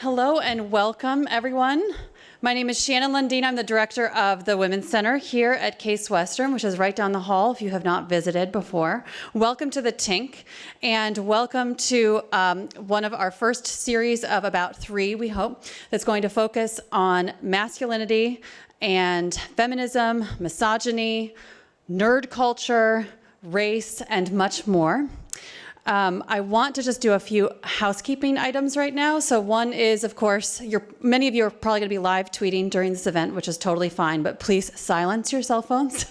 Hello and welcome, everyone. My name is Shannon Lundeen. I'm the director of the Women's Center here at Case Western, which is right down the hall if you have not visited before. Welcome to the Tink, and welcome to one of our first series of about 3, we hope, that's going to focus on masculinity and feminism, misogyny, nerd culture, race, and much more. I want to just do a few housekeeping items right now. So one is, of course, many of you are probably going to be live tweeting during this event, which is totally fine, but please silence your cell phones.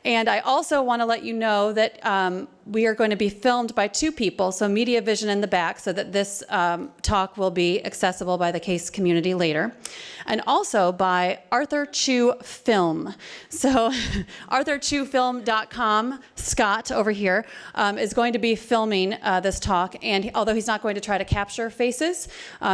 And I also want to let you know that we are going to be filmed by 2 people, so media vision in the back, so that this talk will be accessible by the Case community later. And also by Arthur Chu Film. So arthurchufilm.com, Scott over here, is going to be filming this talk. And although he's not going to try to capture faces,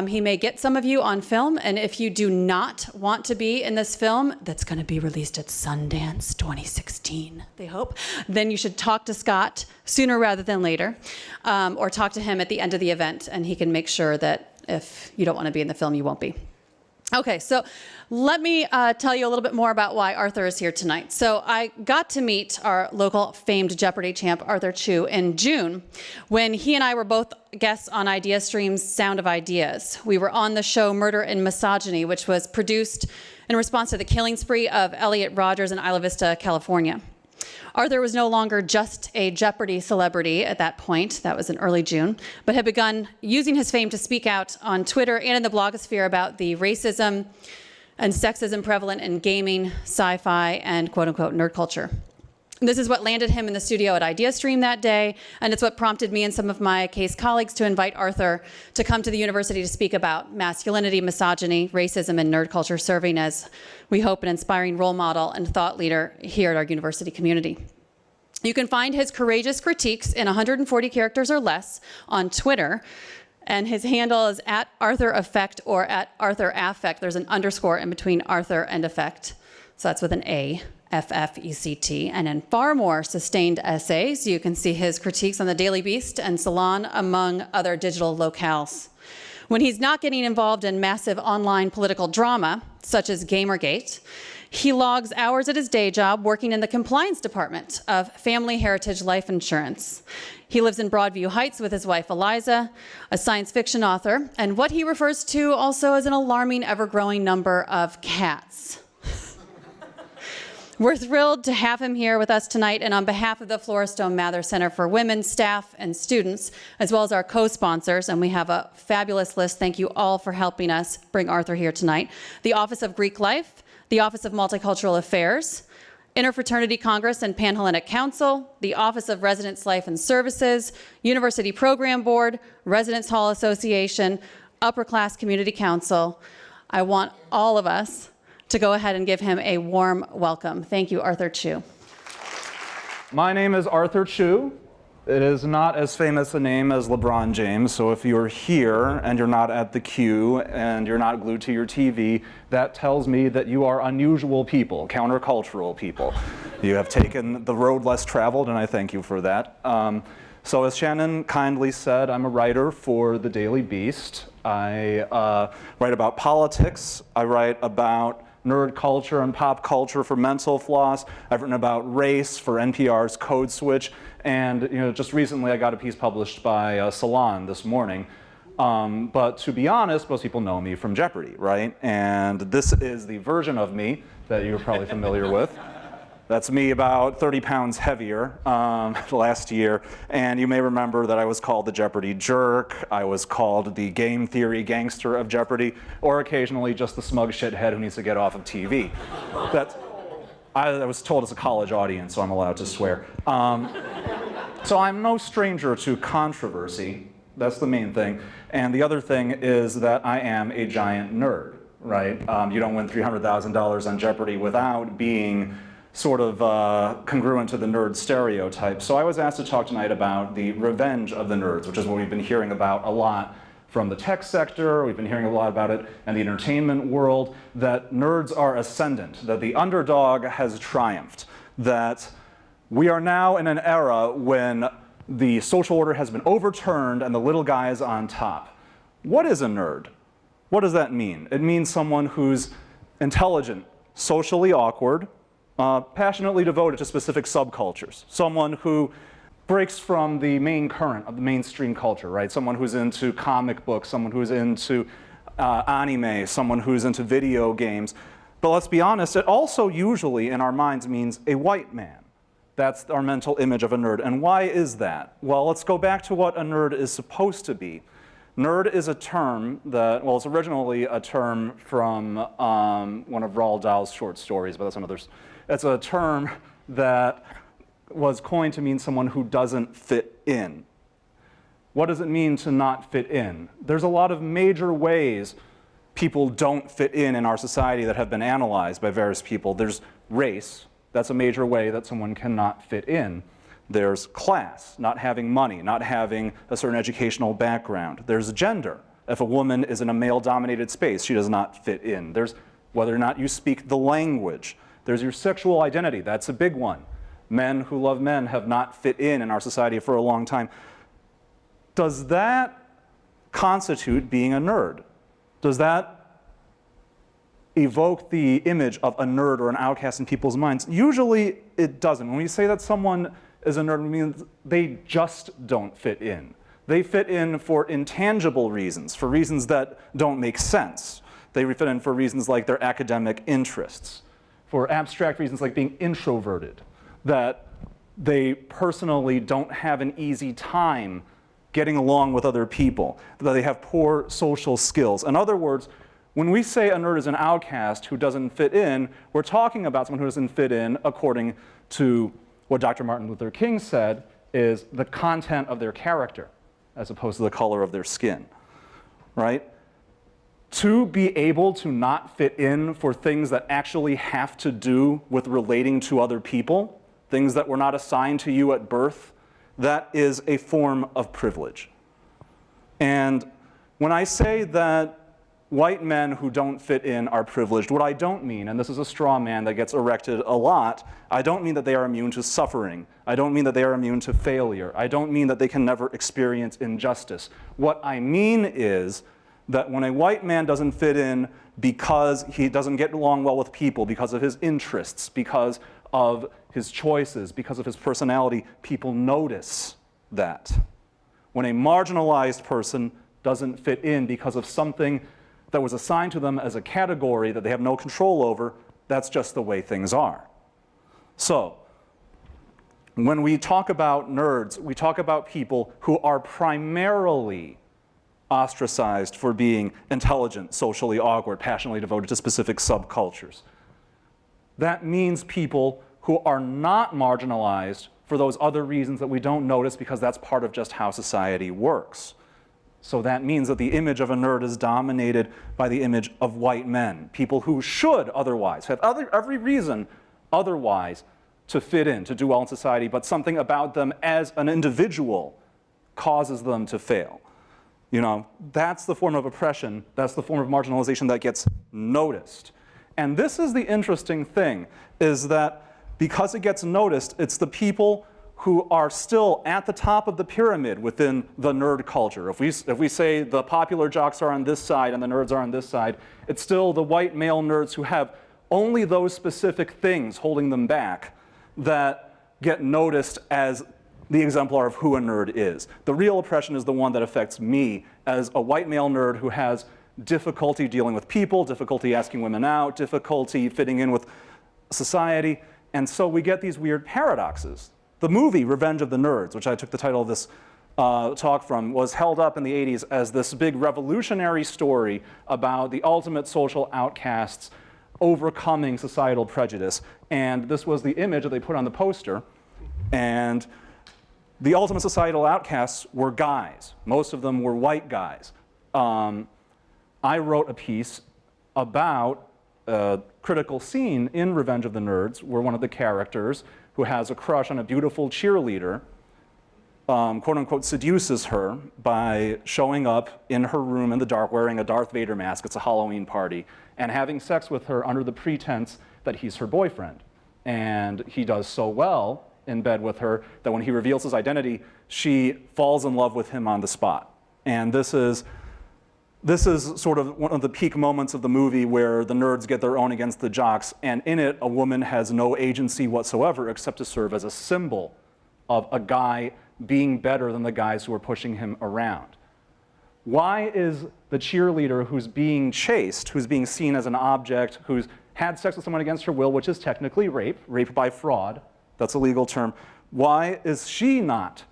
he may get some of you on film. And if you do not want to be in this film, that's going to be released at Sundance 2016, they hope, then you should talk to Scott sooner rather than later, or talk to him at the end of the event, and he can make sure that if you don't want to be in the film, you won't be. Okay, so let me tell you a little bit more about why Arthur is here tonight. So I got to meet our local famed Jeopardy champ, Arthur Chu, in June, when he and I were both guests on IdeaStream's Sound of Ideas. We were on the show Murder and Misogyny, which was produced in response to the killing spree of Elliot Rodgers in Isla Vista, California. Arthur was no longer just a Jeopardy celebrity at that point, that was in early June, but had begun using his fame to speak out on Twitter and in the blogosphere about the racism and sexism prevalent in gaming, sci-fi, and quote-unquote nerd culture. This is what landed him in the studio at IdeaStream that day, and it's what prompted me and some of my Case colleagues to invite Arthur to come to the university to speak about masculinity, misogyny, racism, and nerd culture, serving as, we hope, an inspiring role model and thought leader here at our university community. You can find his courageous critiques in 140 characters or less on Twitter, and his handle is @ArthurAffect or @ArthurAffect. There's an underscore in between Arthur and Effect, so that's with an A. FFECT, and in far more sustained essays, you can see his critiques on the Daily Beast and Salon, among other digital locales. When he's not getting involved in massive online political drama, such as Gamergate, he logs hours at his day job working in the compliance department of Family Heritage Life Insurance. He lives in Broadview Heights with his wife, Eliza, a science fiction author, and what he refers to also as an alarming, ever-growing number of cats. We're thrilled to have him here with us tonight, and on behalf of the Floristone Mather Center for Women, staff, and students, as well as our co-sponsors, and we have a fabulous list, thank you all for helping us bring Arthur here tonight, the Office of Greek Life, the Office of Multicultural Affairs, Interfraternity Congress and Panhellenic Council, the Office of Residence Life and Services, University Program Board, Residence Hall Association, Upper Class Community Council. I want all of us to go ahead and give him a warm welcome. Thank you, Arthur Chu. My name is Arthur Chu. It is not as famous a name as LeBron James, so if you're here and you're not at the queue and you're not glued to your TV, that tells me that you are unusual people, countercultural people. You have taken the road less traveled, and I thank you for that. So as Shannon kindly said, I'm a writer for the Daily Beast. I write about politics. I write about nerd culture and pop culture for Mental Floss. I've written about race for NPR's Code Switch. And just recently I got a piece published by Salon this morning. But to be honest, most people know me from Jeopardy, right? And this is the version of me that you're probably familiar with. That's me about 30 pounds heavier last year. And you may remember that I was called the Jeopardy jerk. I was called the game theory gangster of Jeopardy, or occasionally just the smug shithead who needs to get off of TV. I was told it's a college audience, so I'm allowed to swear. So I'm no stranger to controversy. That's the main thing. And the other thing is that I am a giant nerd, right? You don't win $300,000 on Jeopardy without being sort of congruent to the nerd stereotype. So I was asked to talk tonight about the revenge of the nerds, which is what we've been hearing about a lot from the tech sector. We've been hearing a lot about it in the entertainment world, that nerds are ascendant, that the underdog has triumphed, that we are now in an era when the social order has been overturned and the little guy is on top. What is a nerd? What does that mean? It means someone who's intelligent, socially awkward, passionately devoted to specific subcultures. Someone who breaks from the main current of the mainstream culture, right? Someone who's into comic books, someone who's into anime, someone who's into video games. But let's be honest, it also usually in our minds means a white man. That's our mental image of a nerd. And why is that? Well, let's go back to what a nerd is supposed to be. Nerd is a term that, well, it's originally a term from one of Roald Dahl's short stories, but that's another. It's a term that was coined to mean someone who doesn't fit in. What does it mean to not fit in? There's a lot of major ways people don't fit in our society that have been analyzed by various people. There's race. That's a major way that someone cannot fit in. There's class, not having money, not having a certain educational background. There's gender. If a woman is in a male-dominated space, she does not fit in. There's whether or not you speak the language. There's your sexual identity. That's a big one. Men who love men have not fit in our society for a long time. Does that constitute being a nerd? Does that evoke the image of a nerd or an outcast in people's minds? Usually it doesn't. When we say that someone is a nerd, it means they just don't fit in. They fit in for intangible reasons, for reasons that don't make sense. They fit in for reasons like their academic interests, for abstract reasons like being introverted, that they personally don't have an easy time getting along with other people, that they have poor social skills. In other words, when we say a nerd is an outcast who doesn't fit in, we're talking about someone who doesn't fit in according to what Dr. Martin Luther King said is the content of their character as opposed to the color of their skin, right? To be able to not fit in for things that actually have to do with relating to other people, things that were not assigned to you at birth, that is a form of privilege. And when I say that white men who don't fit in are privileged, what I don't mean, and this is a straw man that gets erected a lot, I don't mean that they are immune to suffering. I don't mean that they are immune to failure. I don't mean that they can never experience injustice. What I mean is that when a white man doesn't fit in because he doesn't get along well with people, because of his interests, because of his choices, because of his personality, people notice that. When a marginalized person doesn't fit in because of something that was assigned to them as a category that they have no control over, that's just the way things are. So, when we talk about nerds, we talk about people who are primarily ostracized for being intelligent, socially awkward, passionately devoted to specific subcultures. That means people who are not marginalized for those other reasons that we don't notice because that's part of just how society works. So that means that the image of a nerd is dominated by the image of white men, people who should otherwise have every reason otherwise to fit in, to do well in society, but something about them as an individual causes them to fail. You know, that's the form of oppression, that's the form of marginalization that gets noticed. And this is the interesting thing, is that because it gets noticed, it's the people who are still at the top of the pyramid within the nerd culture. If we say the popular jocks are on this side and the nerds are on this side, it's still the white male nerds who have only those specific things holding them back that get noticed as the exemplar of who a nerd is. The real oppression is the one that affects me as a white male nerd who has difficulty dealing with people, difficulty asking women out, difficulty fitting in with society, and so we get these weird paradoxes. The movie Revenge of the Nerds, which I took the title of this talk from, was held up in the 80s as this big revolutionary story about the ultimate social outcasts overcoming societal prejudice. And this was the image that they put on the poster. And the ultimate societal outcasts were guys. Most of them were white guys. I wrote a piece about a critical scene in Revenge of the Nerds where one of the characters who has a crush on a beautiful cheerleader, quote unquote, seduces her by showing up in her room in the dark wearing a Darth Vader mask, it's a Halloween party, and having sex with her under the pretense that he's her boyfriend. And he does so well in bed with her that when he reveals his identity, she falls in love with him on the spot. And this is This is sort of one of the peak moments of the movie where the nerds get their own against the jocks, and in it, a woman has no agency whatsoever except to serve as a symbol of a guy being better than the guys who are pushing him around. Why is the cheerleader who's being chased, who's being seen as an object, who's had sex with someone against her will, which is technically rape by fraud, that's a legal term, why is she not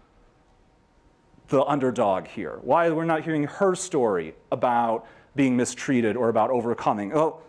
the underdog here? Why we're not hearing her story about being mistreated or about overcoming? Well,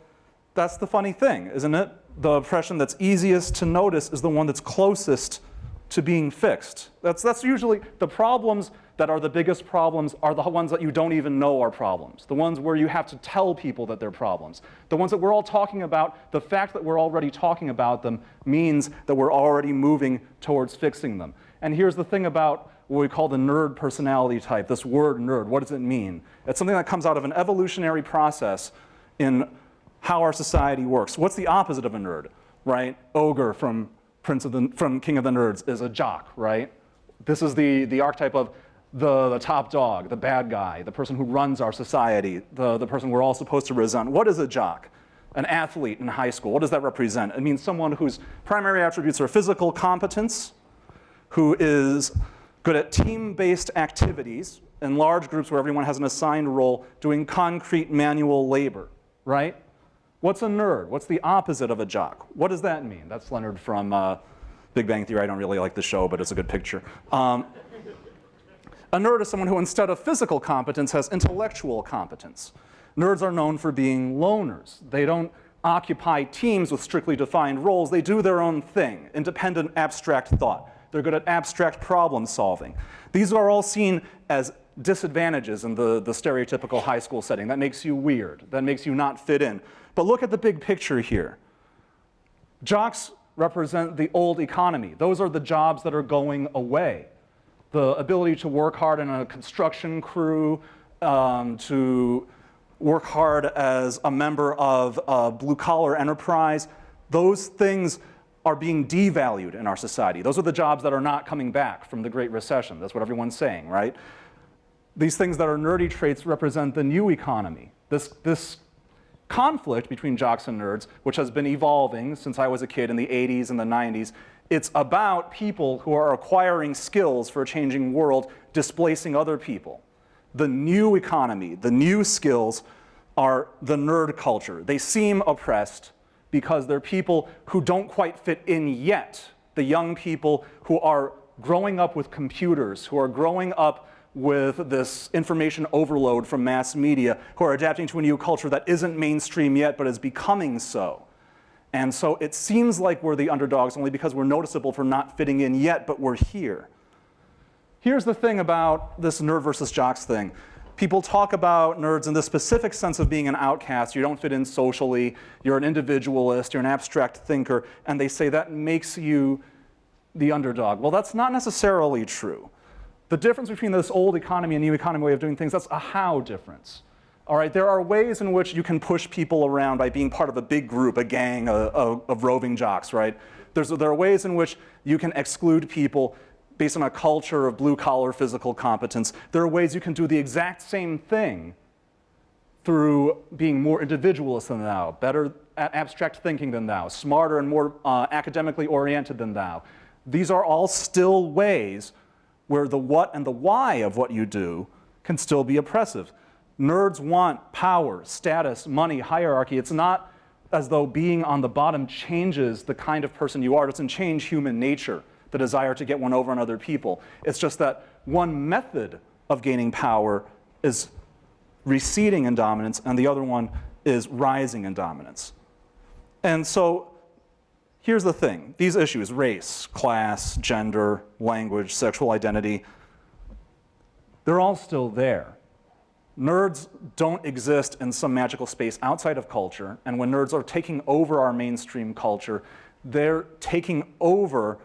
that's the funny thing, isn't it? The oppression that's easiest to notice is the one that's closest to being fixed. That's usually the problems that are the biggest problems are the ones that you don't even know are problems. The ones where you have to tell people that they're problems. The ones that we're all talking about, the fact that we're already talking about them means that we're already moving towards fixing them. And here's the thing about what we call the nerd personality type, this word nerd. What does it mean? It's something that comes out of an evolutionary process in how our society works. What's the opposite of a nerd, right? Ogre from King of the Nerds is a jock, right? This is the archetype of the top dog, the bad guy, the person who runs our society, the person we're all supposed to resent. What is a jock? An athlete in high school. What does that represent? It means someone whose primary attributes are physical competence, who is good at team-based activities in large groups where everyone has an assigned role, doing concrete manual labor, right? What's a nerd? What's the opposite of a jock? What does that mean? That's Leonard from Big Bang Theory. I don't really like the show, but it's a good picture. A nerd is someone who, instead of physical competence, has intellectual competence. Nerds are known for being loners. They don't occupy teams with strictly defined roles. They do their own thing, independent abstract thought. They're good at abstract problem solving. These are all seen as disadvantages in the stereotypical high school setting. That makes you weird. That makes you not fit in. But look at the big picture here. Jocks represent the old economy. Those are the jobs that are going away. The ability to work hard in a construction crew, to work hard as a member of a blue-collar enterprise, those things are being devalued in our society. Those are the jobs that are not coming back from the Great Recession. That's what everyone's saying, right? These things that are nerdy traits represent the new economy. This conflict between jocks and nerds, which has been evolving since I was a kid in the 80s and the 90s, it's about people who are acquiring skills for a changing world, displacing other people. The new economy, the new skills are the nerd culture. They seem oppressed because they're people who don't quite fit in yet. The young people who are growing up with computers, who are growing up with this information overload from mass media, who are adapting to a new culture that isn't mainstream yet but is becoming so. And so it seems like we're the underdogs only because we're noticeable for not fitting in yet, but we're here. Here's the thing about this nerd versus jocks thing. People talk about nerds in the specific sense of being an outcast. You don't fit in socially. You're an individualist. You're an abstract thinker. And they say that makes you the underdog. Well, that's not necessarily true. The difference between this old economy and new economy way of doing things, that's a how difference. All right, there are ways in which you can push people around by being part of a big group, a gang of roving jocks, right? There are ways in which you can exclude people based on a culture of blue-collar physical competence. There are ways you can do the exact same thing through being more individualist than thou, better at abstract thinking than thou, smarter and more academically oriented than thou. These are all still ways where the what and the why of what you do can still be oppressive. Nerds want power, status, money, hierarchy. It's not as though being on the bottom changes the kind of person you are. It doesn't change human nature, the desire to get one over on other people. It's just that one method of gaining power is receding in dominance, and the other one is rising in dominance. And so here's the thing. These issues, race, class, gender, language, sexual identity, they're all still there. Nerds don't exist in some magical space outside of culture, and when nerds are taking over our mainstream culture, they're taking over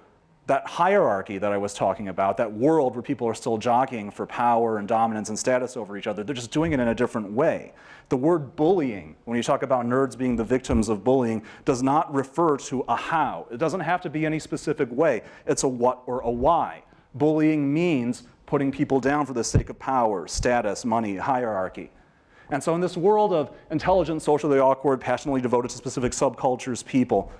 that hierarchy that I was talking about, that world where people are still jockeying for power and dominance and status over each other. They're just doing it in a different way. The word bullying, when you talk about nerds being the victims of bullying, does not refer to a how. It doesn't have to be any specific way. It's a what or a why. Bullying means putting people down for the sake of power, status, money, hierarchy. And so in this world of intelligent, socially awkward, passionately devoted to specific subcultures people,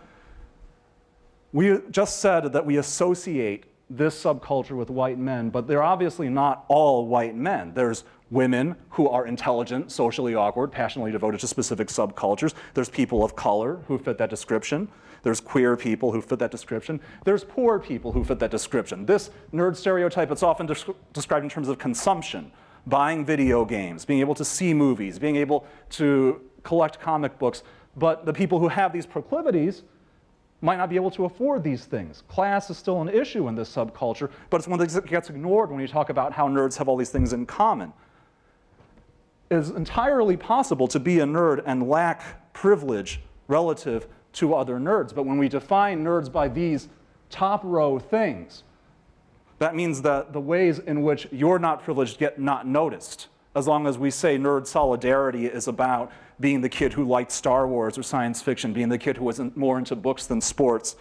we just said that we associate this subculture with white men, but they're obviously not all white men. There's women who are intelligent, socially awkward, passionately devoted to specific subcultures. There's people of color who fit that description. There's queer people who fit that description. There's poor people who fit that description. This nerd stereotype, it's often described in terms of consumption, buying video games, being able to see movies, being able to collect comic books. But the people who have these proclivities might not be able to afford these things. Class is still an issue in this subculture, but it's one that gets ignored when you talk about how nerds have all these things in common. It is entirely possible to be a nerd and lack privilege relative to other nerds, but when we define nerds by these top row things, that means that the ways in which you're not privileged get not noticed. As long as we say nerd solidarity is about being the kid who liked Star Wars or science fiction, being the kid who was more into books than sports,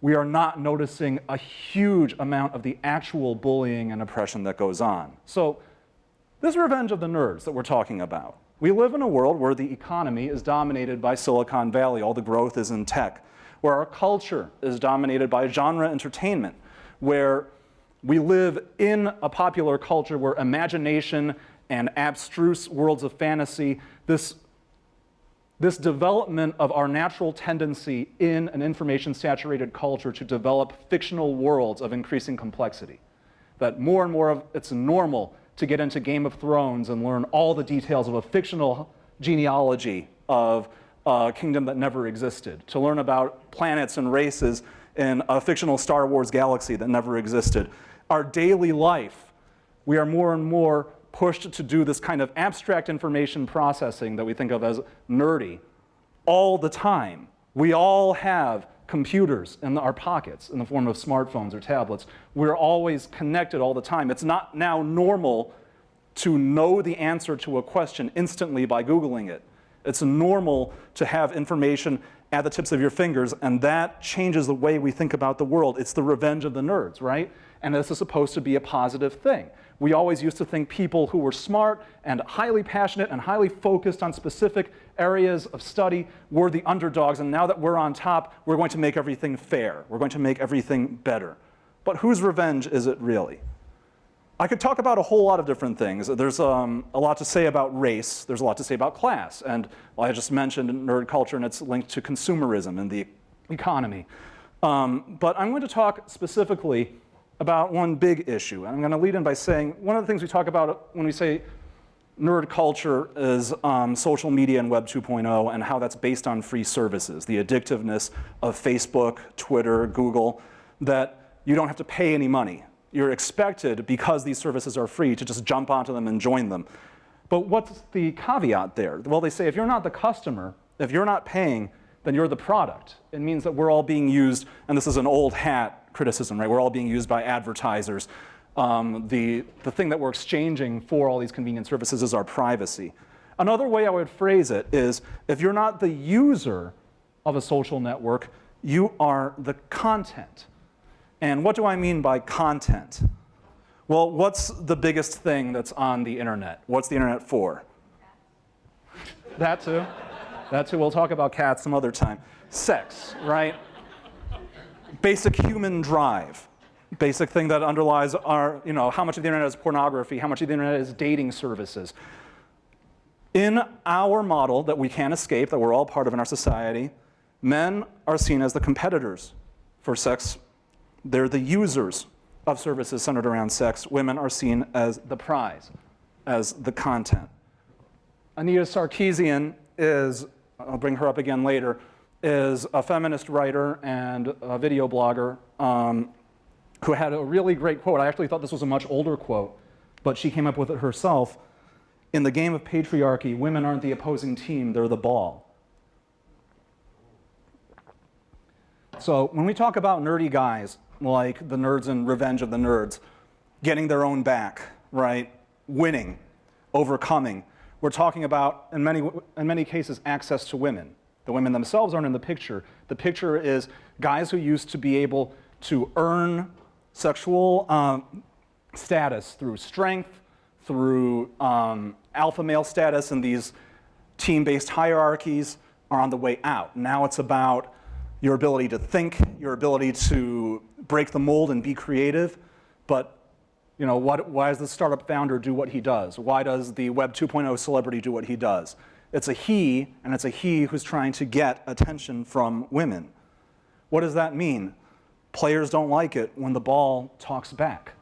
we are not noticing a huge amount of the actual bullying and oppression that goes on. So this revenge of the nerds that we're talking about. We live in a world where the economy is dominated by Silicon Valley, all the growth is in tech, where our culture is dominated by genre entertainment, where we live in a popular culture where imagination and abstruse worlds of fantasy, this development of our natural tendency in an information-saturated culture to develop fictional worlds of increasing complexity. That more and more of it's normal to get into Game of Thrones and learn all the details of a fictional genealogy of a kingdom that never existed, to learn about planets and races in a fictional Star Wars galaxy that never existed. Our daily life, we are more and more pushed to do this kind of abstract information processing that we think of as nerdy all the time. We all have computers in our pockets in the form of smartphones or tablets. We're always connected all the time. It's not now normal to know the answer to a question instantly by Googling it. It's normal to have information at the tips of your fingers, and that changes the way we think about the world. It's the revenge of the nerds, right? And this is supposed to be a positive thing. We always used to think people who were smart and highly passionate and highly focused on specific areas of study were the underdogs, and now that we're on top, we're going to make everything fair. We're going to make everything better. But whose revenge is it really? I could talk about a whole lot of different things. There's a lot to say about race. There's a lot to say about class. And well, I just mentioned nerd culture, and it's linked to consumerism and the economy. But I'm going to talk specifically about one big issue. And I'm going to lead in by saying one of the things we talk about when we say nerd culture is social media and Web 2.0 and how that's based on free services, the addictiveness of Facebook, Twitter, Google, that you don't have to pay any money. You're expected, because these services are free, to just jump onto them and join them. But what's the caveat there? Well, they say if you're not the customer, if you're not paying, then you're the product. It means that we're all being used, and this is an old hat criticism, right? We're all being used by advertisers. The thing that we're exchanging for all these convenient services is our privacy. Another way I would phrase it is, if you're not the user of a social network, you are the content. And what do I mean by content? Well, what's the biggest thing that's on the internet? What's the internet for? That too. That too. We'll talk about cats some other time. Sex, right? Basic human drive. Basic thing that underlies our, how much of the internet is pornography, how much of the internet is dating services. In our model that we can't escape, that we're all part of in our society, men are seen as the competitors for sex. They're the users of services centered around sex. Women are seen as the prize, as the content. Anita Sarkeesian is, I'll bring her up again later, is a feminist writer and a video blogger who had a really great quote. I actually thought this was a much older quote, but she came up with it herself. In the game of patriarchy, women aren't the opposing team, they're the ball. So when we talk about nerdy guys, like the nerds in Revenge of the Nerds, getting their own back, right? Winning, overcoming. We're talking about, in many cases, access to women. The women themselves aren't in the picture. The picture is guys who used to be able to earn sexual status through strength, through alpha male status and these team-based hierarchies are on the way out. Now it's about your ability to think, your ability to break the mold and be creative. But why does the startup founder do what he does? Why does the Web 2.0 celebrity do what he does? It's a he, and it's a he who's trying to get attention from women. What does that mean? Players don't like it when the ball talks back.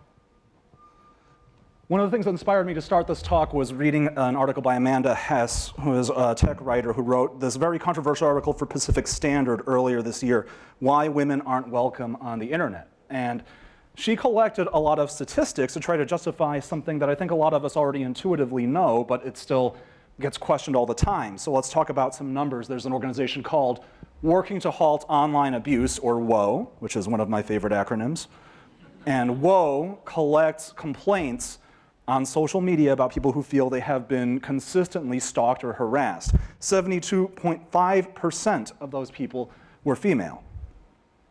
One of the things that inspired me to start this talk was reading an article by Amanda Hess, who is a tech writer who wrote this very controversial article for Pacific Standard earlier this year, Why Women Aren't Welcome on the Internet. And she collected a lot of statistics to try to justify something that I think a lot of us already intuitively know, but it still gets questioned all the time. So let's talk about some numbers. There's an organization called Working to Halt Online Abuse, or WOA, which is one of my favorite acronyms. And WOA collects complaints on social media about people who feel they have been consistently stalked or harassed. 72.5% of those people were female,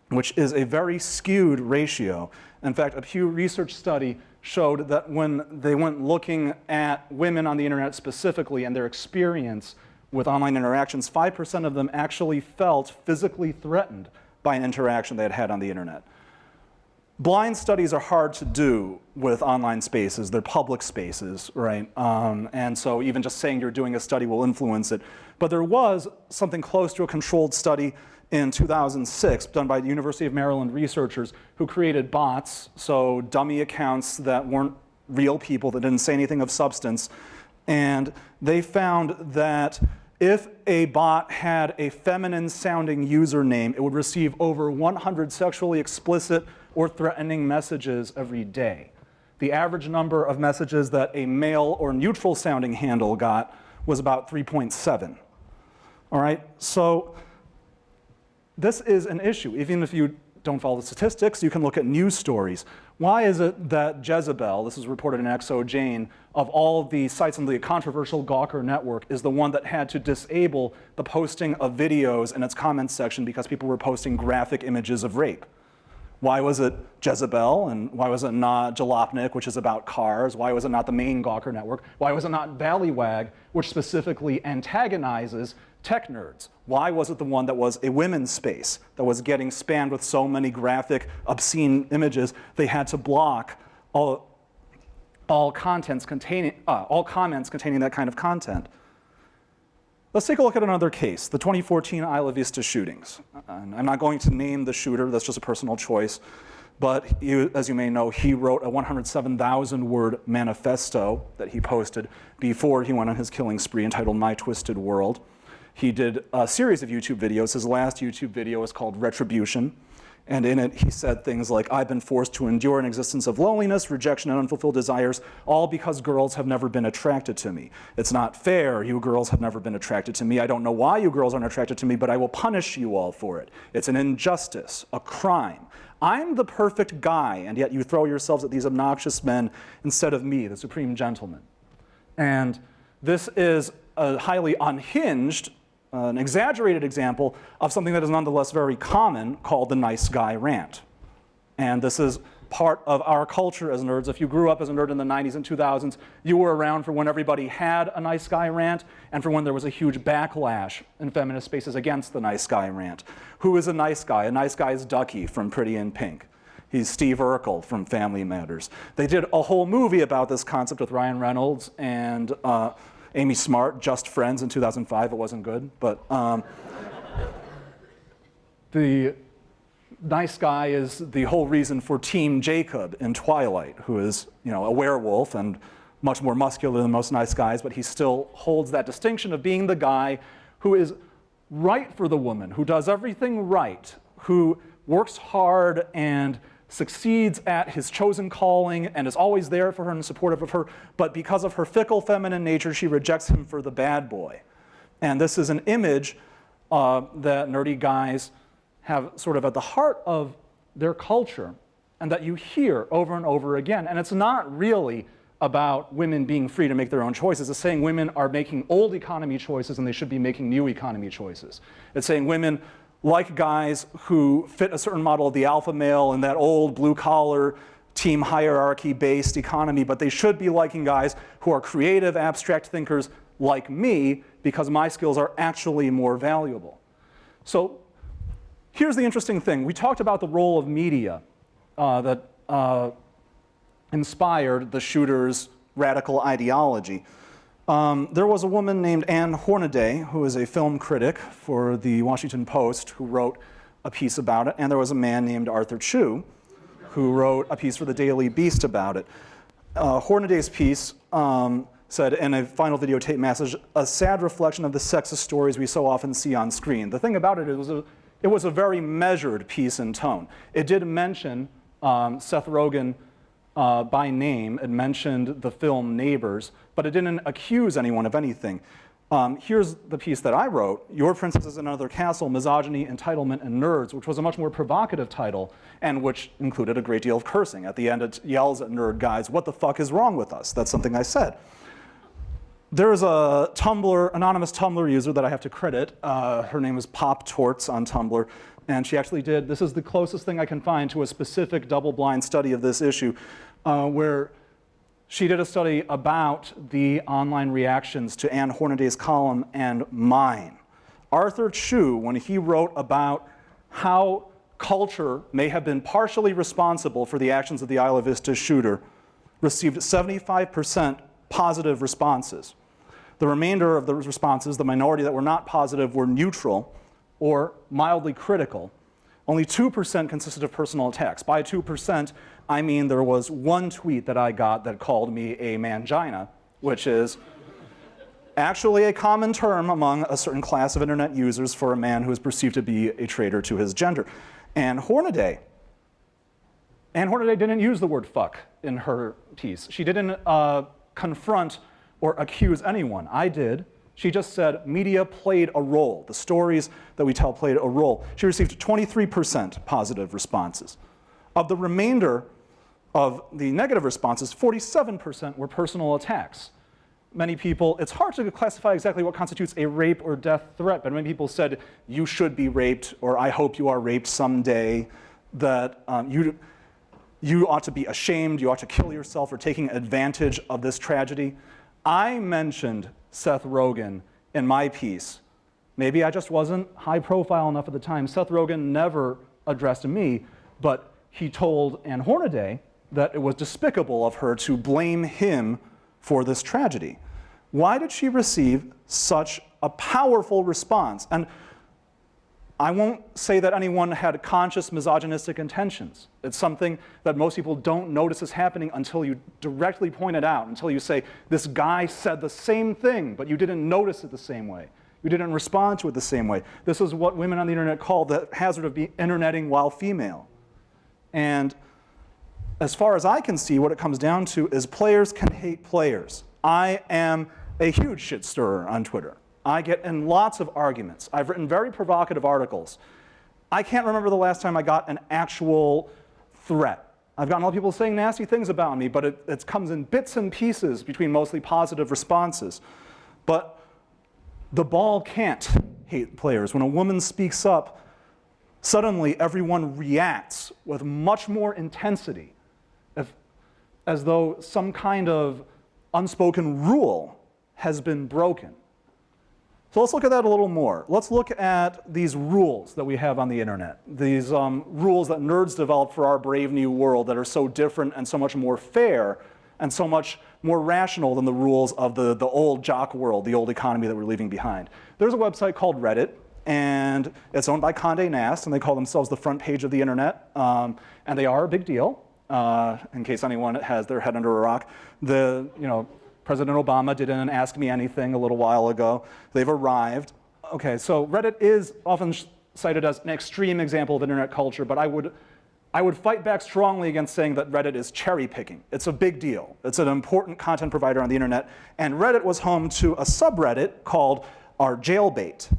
which is a very skewed ratio. In fact, a Pew Research study showed that when they went looking at women on the internet specifically and their experience with online interactions, 5% of them actually felt physically threatened by an interaction they had had on the internet. Blind studies are hard to do with online spaces. They're public spaces, right? And so even just saying you're doing a study will influence it. But there was something close to a controlled study in 2006 done by the University of Maryland researchers who created bots, so dummy accounts that weren't real people, that didn't say anything of substance. And they found that if a bot had a feminine-sounding username, it would receive over 100 sexually explicit or threatening messages every day. The average number of messages that a male or neutral-sounding handle got was about 3.7. All right, so this is an issue. Even if you don't follow the statistics, you can look at news stories. Why is it that Jezebel, this is reported in XOJane, of all of the sites on the controversial Gawker network, is the one that had to disable the posting of videos in its comments section because people were posting graphic images of rape? Why was it Jezebel, and why was it not Jalopnik, which is about cars? Why was it not the main Gawker network? Why was it not Ballywag, which specifically antagonizes tech nerds? Why was it the one that was a women's space, that was getting spammed with so many graphic, obscene images, they had to block all comments containing that kind of content? Let's take a look at another case, the 2014 Isla Vista shootings. I'm not going to name the shooter, that's just a personal choice, but as you may know, he wrote a 107,000-word manifesto that he posted before he went on his killing spree entitled My Twisted World. He did a series of YouTube videos. His last YouTube video is called Retribution. And in it, he said things like, I've been forced to endure an existence of loneliness, rejection, and unfulfilled desires, all because girls have never been attracted to me. It's not fair. You girls have never been attracted to me. I don't know why you girls aren't attracted to me, but I will punish you all for it. It's an injustice, a crime. I'm the perfect guy, and yet you throw yourselves at these obnoxious men instead of me, the supreme gentleman. And this is a highly unhinged, an exaggerated example of something that is nonetheless very common called the nice guy rant. And this is part of our culture as nerds. If you grew up as a nerd in the 90s and 2000s, you were around for when everybody had a nice guy rant and for when there was a huge backlash in feminist spaces against the nice guy rant. Who is a nice guy? A nice guy is Ducky from Pretty in Pink. He's Steve Urkel from Family Matters. They did a whole movie about this concept with Ryan Reynolds and Amy Smart, Just Friends, in 2005. It wasn't good, but the nice guy is the whole reason for Team Jacob in Twilight, who is, a werewolf and much more muscular than most nice guys, but he still holds that distinction of being the guy who is right for the woman, who does everything right, who works hard and succeeds at his chosen calling and is always there for her and supportive of her, but because of her fickle feminine nature, she rejects him for the bad boy. And this is an image that nerdy guys have sort of at the heart of their culture and that you hear over and over again. And it's not really about women being free to make their own choices. It's saying women are making old economy choices and they should be making new economy choices. It's saying women like guys who fit a certain model of the alpha male in that old blue-collar team hierarchy-based economy, but they should be liking guys who are creative, abstract thinkers like me, because my skills are actually more valuable. So here's the interesting thing. We talked about the role of media that inspired the shooter's radical ideology. There was a woman named Anne Hornaday, who is a film critic for the Washington Post, who wrote a piece about it, and there was a man named Arthur Chu, who wrote a piece for the Daily Beast about it. Hornaday's piece said in a final videotape message, "A sad reflection of the sexist stories we so often see on screen." The thing about it, it was a very measured piece in tone. It did mention Seth Rogen by name. It mentioned the film Neighbors, but it didn't accuse anyone of anything. Here's the piece that I wrote, "Your Princess is Another Castle, Misogyny, Entitlement, and Nerds," which was a much more provocative title and which included a great deal of cursing. At the end, it yells at nerd guys, "What the fuck is wrong with us?" That's something I said. There's a anonymous Tumblr user that I have to credit. Her name is Pop Torts on Tumblr, and she actually did, this is the closest thing I can find to a specific double-blind study of this issue, where she did a study about the online reactions to Anne Hornaday's column and mine. Arthur Chu, when he wrote about how culture may have been partially responsible for the actions of the Isla Vista shooter, received 75% positive responses. The remainder of the responses, the minority that were not positive, were neutral or mildly critical. Only 2% consisted of personal attacks. By 2%, I mean there was one tweet that I got that called me a mangina, which is actually a common term among a certain class of internet users for a man who is perceived to be a traitor to his gender. Anne Hornaday didn't use the word fuck in her piece. She didn't confront or accuse anyone. I did. She just said media played a role. The stories that we tell played a role. She received 23% positive responses. Of the remainder of the negative responses, 47% were personal attacks. Many people, it's hard to classify exactly what constitutes a rape or death threat, but many people said, "You should be raped," or "I hope you are raped someday," that you ought to be ashamed, you ought to kill yourself for taking advantage of this tragedy. I mentioned Seth Rogen in my piece. Maybe I just wasn't high profile enough at the time. Seth Rogen never addressed me, but he told Anne Hornaday that it was despicable of her to blame him for this tragedy. Why did she receive such a powerful response? And I won't say that anyone had conscious misogynistic intentions. It's something that most people don't notice is happening until you directly point it out, until you say, this guy said the same thing, but you didn't notice it the same way. You didn't respond to it the same way. This is what women on the internet call the hazard of interneting while female. And as far as I can see, what it comes down to is players can hate players. I am a huge shit stirrer on Twitter. I get in lots of arguments. I've written very provocative articles. I can't remember the last time I got an actual threat. I've gotten a lot of people saying nasty things about me, but it comes in bits and pieces between mostly positive responses. But the ball can't hate players. When a woman speaks up, suddenly everyone reacts with much more intensity, as though some kind of unspoken rule has been broken. So let's look at that a little more. Let's look at these rules that we have on the internet, these rules that nerds develop for our brave new world that are so different and so much more fair and so much more rational than the rules of the old jock world, the old economy that we're leaving behind. There's a website called Reddit, and it's owned by Condé Nast, and they call themselves the front page of the internet, and they are a big deal, in case anyone has their head under a rock. President Obama did an Ask Me Anything a little while ago. They've arrived. Okay, so Reddit is often cited as an extreme example of internet culture, but I would fight back strongly against saying that Reddit is cherry picking. It's a big deal. It's an important content provider on the internet, and Reddit was home to a subreddit called our Jailbait,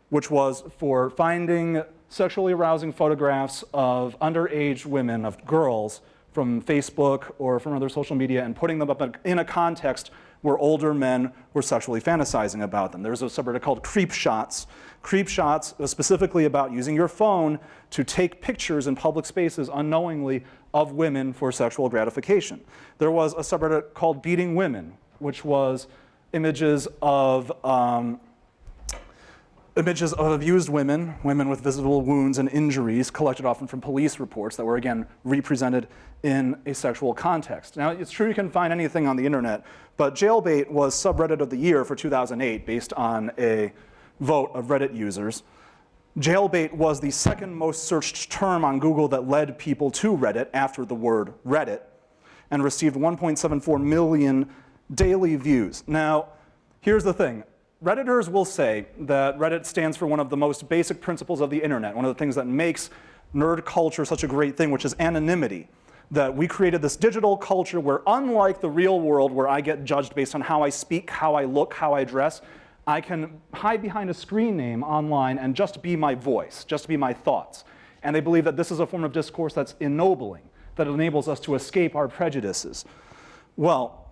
which was for finding sexually arousing photographs of underage women, of girls, from Facebook or from other social media and putting them up in a context where older men were sexually fantasizing about them. There's a subreddit called Creep Shots. Creep Shots was specifically about using your phone to take pictures in public spaces unknowingly of women for sexual gratification. There was a subreddit called Beating Women, which was images of abused women, women with visible wounds and injuries, collected often from police reports that were, again, represented in a sexual context. Now, it's true you can find anything on the internet, but Jailbait was subreddit of the year for 2008 based on a vote of Reddit users. Jailbait was the second most searched term on Google that led people to Reddit after the word Reddit, and received 1.74 million daily views. Now, here's the thing. Redditors will say that Reddit stands for one of the most basic principles of the internet, one of the things that makes nerd culture such a great thing, which is anonymity. That we created this digital culture where, unlike the real world where I get judged based on how I speak, how I look, how I dress, I can hide behind a screen name online and just be my voice, just be my thoughts. And they believe that this is a form of discourse that's ennobling, that enables us to escape our prejudices. Well,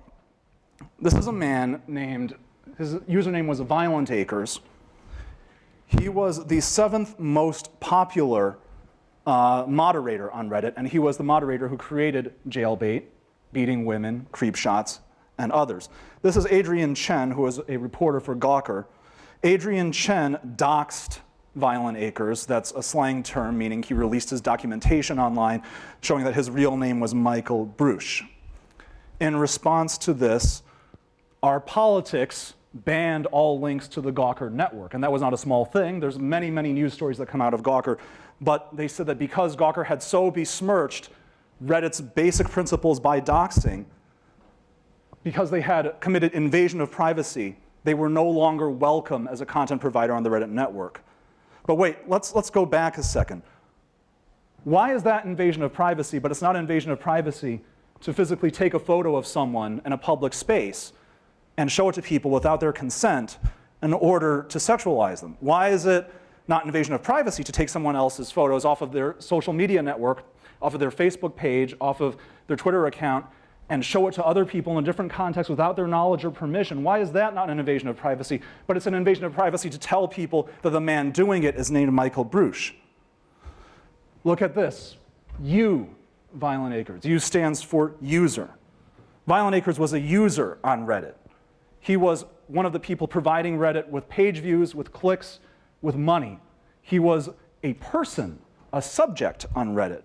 this is a man named, his username was Violent Acres. He was the 7th most popular moderator on Reddit, and he was the moderator who created Jailbait, Beating Women, Creep Shots, and others. This is Adrian Chen, who is a reporter for Gawker. Adrian Chen doxed Violent Acres. That's a slang term meaning he released his documentation online showing that his real name was Michael Bruch. In response to this, our politics banned all links to the Gawker network, and that was not a small thing. There's many, many news stories that come out of Gawker, but they said that because Gawker had so besmirched Reddit's basic principles by doxing, because they had committed invasion of privacy, they were no longer welcome as a content provider on the Reddit network. But wait, let's go back a second. Why is that invasion of privacy, but it's not invasion of privacy to physically take a photo of someone in a public space and show it to people without their consent in order to sexualize them? Why is it not invasion of privacy to take someone else's photos off of their social media network, off of their Facebook page, off of their Twitter account, and show it to other people in a different context without their knowledge or permission? Why is that not an invasion of privacy, but it's an invasion of privacy to tell people that the man doing it is named Michael Bruch? Look at this. U, Violent Acres. U stands for user. Violent Acres was a user on Reddit. He was one of the people providing Reddit with page views, with clicks, with money. He was a person, a subject on Reddit.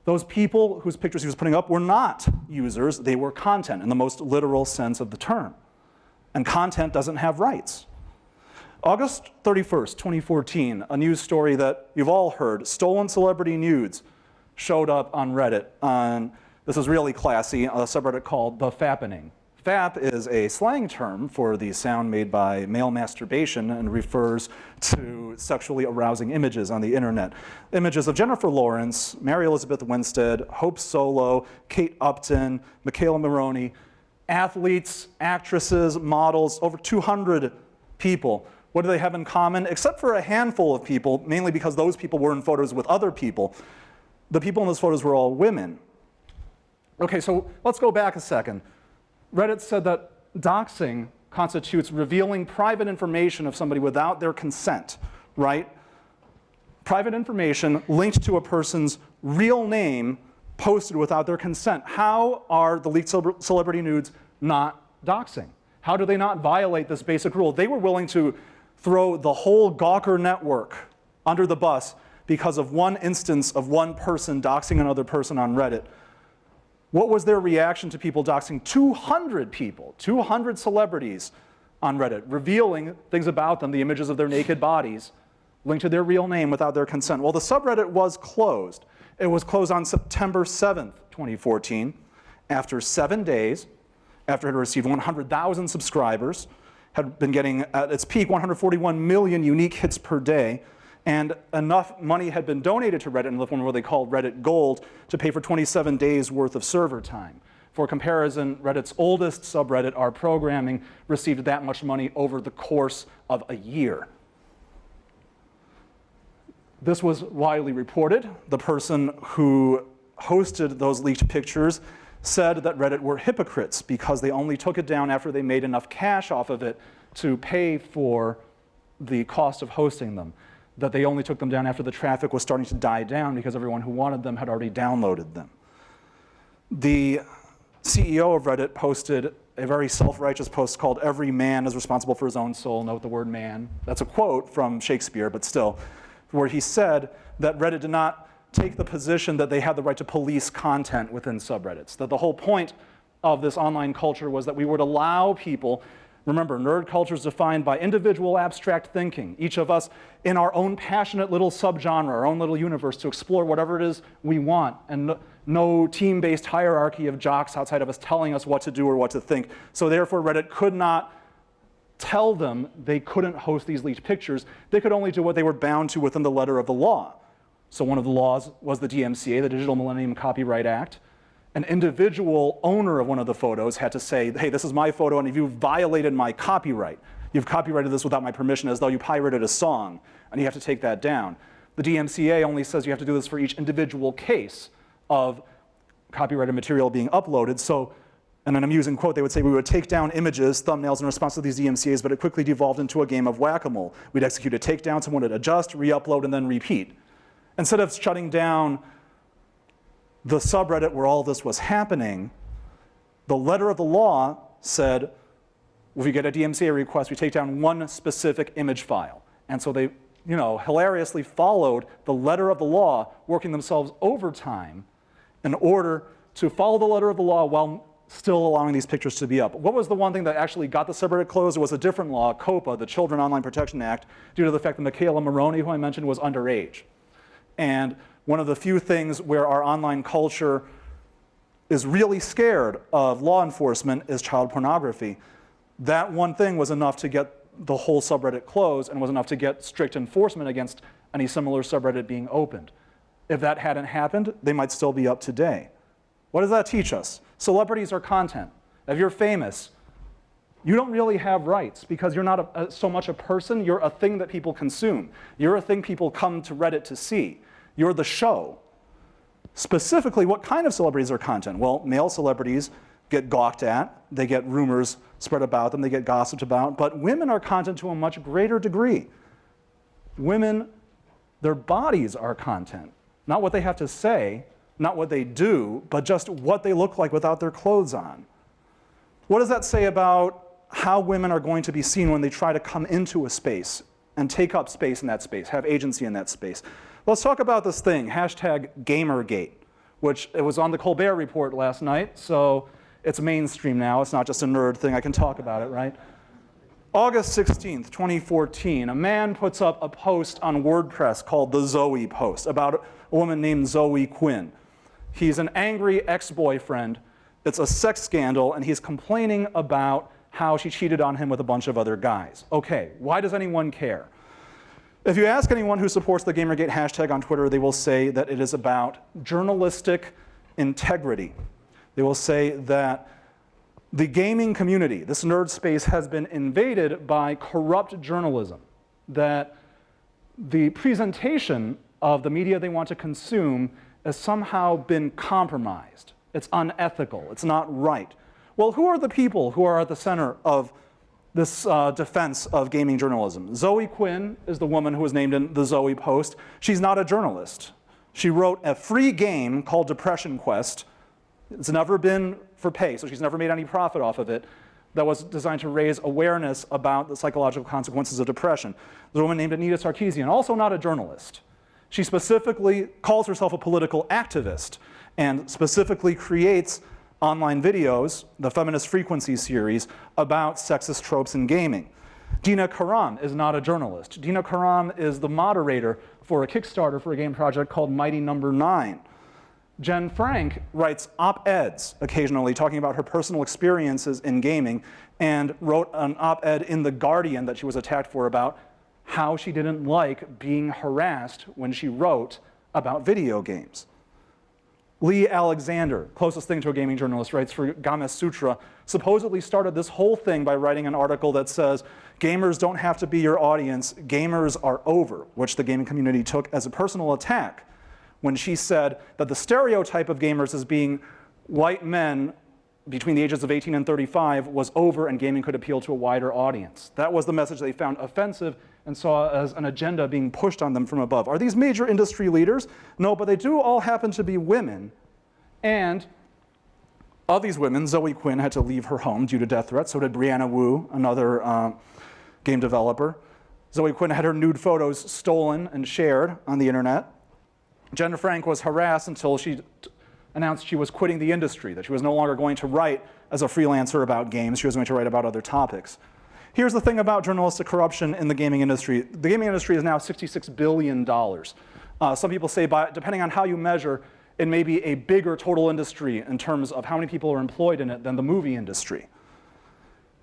Those people whose pictures he was putting up were not users, they were content in the most literal sense of the term. And content doesn't have rights. August 31st, 2014, a news story that you've all heard, stolen celebrity nudes, showed up on Reddit. This is really classy, a subreddit called The Fappening. Fap is a slang term for the sound made by male masturbation and refers to sexually arousing images on the internet. Images of Jennifer Lawrence, Mary Elizabeth Winstead, Hope Solo, Kate Upton, McKayla Maroney, athletes, actresses, models, over 200 people. What do they have in common? Except for a handful of people, mainly because those people were in photos with other people. The people in those photos were all women. Okay, so let's go back a second. Reddit said that doxing constitutes revealing private information of somebody without their consent, right? Private information linked to a person's real name posted without their consent. How are the leaked celebrity nudes not doxing? How do they not violate this basic rule? They were willing to throw the whole Gawker network under the bus because of one instance of one person doxing another person on Reddit. What was their reaction to people doxing 200 people, 200 celebrities on Reddit, revealing things about them, the images of their naked bodies, linked to their real name without their consent? Well, the subreddit was closed. It was closed on September 7th, 2014, after 7 days, after it had received 100,000 subscribers, had been getting, at its peak, 141 million unique hits per day, and enough money had been donated to Reddit in the form of what they called Reddit Gold to pay for 27 days worth of server time. For comparison, Reddit's oldest subreddit, Our Programming, received that much money over the course of a year. This was widely reported. The person who hosted those leaked pictures said that Reddit were hypocrites because they only took it down after they made enough cash off of it to pay for the cost of hosting them. That they only took them down after the traffic was starting to die down because everyone who wanted them had already downloaded them. The CEO of Reddit posted a very self-righteous post called "Every man is responsible for his own soul." Note the word man. That's a quote from Shakespeare, but still, where he said that Reddit did not take the position that they had the right to police content within subreddits. That the whole point of this online culture was that we would allow people. Remember, nerd culture is defined by individual abstract thinking, each of us in our own passionate little subgenre, our own little universe, to explore whatever it is we want, and no team-based hierarchy of jocks outside of us telling us what to do or what to think. So therefore, Reddit could not tell them they couldn't host these leaked pictures. They could only do what they were bound to within the letter of the law. So one of the laws was the DMCA, the Digital Millennium Copyright Act. An individual owner of one of the photos had to say, hey, this is my photo, and if you violated my copyright, you've copyrighted this without my permission, as though you pirated a song, and you have to take that down. The DMCA only says you have to do this for each individual case of copyrighted material being uploaded. So, in an amusing quote, they would say, we would take down images, thumbnails in response to these DMCAs, but it quickly devolved into a game of whack-a-mole. We'd execute a takedown, someone would adjust, re-upload, and then repeat. Instead of shutting down the subreddit where all this was happening, the letter of the law said, if we get a DMCA request, we take down one specific image file. And so they, hilariously followed the letter of the law, working themselves overtime in order to follow the letter of the law while still allowing these pictures to be up. What was the one thing that actually got the subreddit closed? It was a different law, COPA, the Children Online Protection Act, due to the fact that McKayla Maroney, who I mentioned, was underage. And one of the few things where our online culture is really scared of law enforcement is child pornography. That one thing was enough to get the whole subreddit closed and was enough to get strict enforcement against any similar subreddit being opened. If that hadn't happened, they might still be up today. What does that teach us? Celebrities are content. If you're famous, you don't really have rights because you're not so much a person, you're a thing that people consume. You're a thing people come to Reddit to see. You're the show. Specifically, what kind of celebrities are content? Well, male celebrities get gawked at, they get rumors spread about them, they get gossiped about, but women are content to a much greater degree. Women, their bodies are content. Not what they have to say, not what they do, but just what they look like without their clothes on. What does that say about how women are going to be seen when they try to come into a space and take up space in that space, have agency in that space? Let's talk about this thing, #Gamergate, which it was on the Colbert Report last night, so it's mainstream now. It's not just a nerd thing. I can talk about it, right? August 16th, 2014, a man puts up a post on WordPress called the Zoe Post about a woman named Zoe Quinn. He's an angry ex-boyfriend. It's a sex scandal, and he's complaining about how she cheated on him with a bunch of other guys. Okay, why does anyone care? If you ask anyone who supports the Gamergate hashtag on Twitter, they will say that it is about journalistic integrity. They will say that the gaming community, this nerd space, has been invaded by corrupt journalism, that the presentation of the media they want to consume has somehow been compromised. It's unethical, it's not right. Well, who are the people who are at the center of this defense of gaming journalism? Zoe Quinn is the woman who was named in the Zoe Post. She's not a journalist. She wrote a free game called Depression Quest. It's never been for pay, so she's never made any profit off of it, that was designed to raise awareness about the psychological consequences of depression. There's a woman named Anita Sarkeesian, also not a journalist. She specifically calls herself a political activist and specifically creates online videos, the Feminist Frequency series, about sexist tropes in gaming. Dina Karam is not a journalist. Dina Karam is the moderator for a Kickstarter for a game project called Mighty Number 9. Jen Frank writes op-eds occasionally talking about her personal experiences in gaming and wrote an op-ed in The Guardian that she was attacked for about how she didn't like being harassed when she wrote about video games. Lee Alexander, closest thing to a gaming journalist, writes for Games Sutra, supposedly started this whole thing by writing an article that says, gamers don't have to be your audience, gamers are over, which the gaming community took as a personal attack. when she said that the stereotype of gamers as being white men between the ages of 18 and 35 was over and gaming could appeal to a wider audience. That was the message they found offensive and saw as an agenda being pushed on them from above. Are these major industry leaders? No, but they do all happen to be women. And of these women, Zoe Quinn had to leave her home due to death threats. So did Brianna Wu, another game developer. Zoe Quinn had her nude photos stolen and shared on the internet. Jen Frank was harassed until she announced she was quitting the industry, that she was no longer going to write as a freelancer about games. She was going to write about other topics. Here's the thing about journalistic corruption in the gaming industry. The gaming industry is now $66 billion. Some people say, depending on how you measure, it may be a bigger total industry in terms of how many people are employed in it than the movie industry.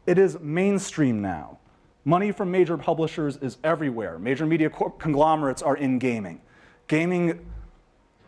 It is mainstream now. Money from major publishers is everywhere. Major media conglomerates are in gaming. Gaming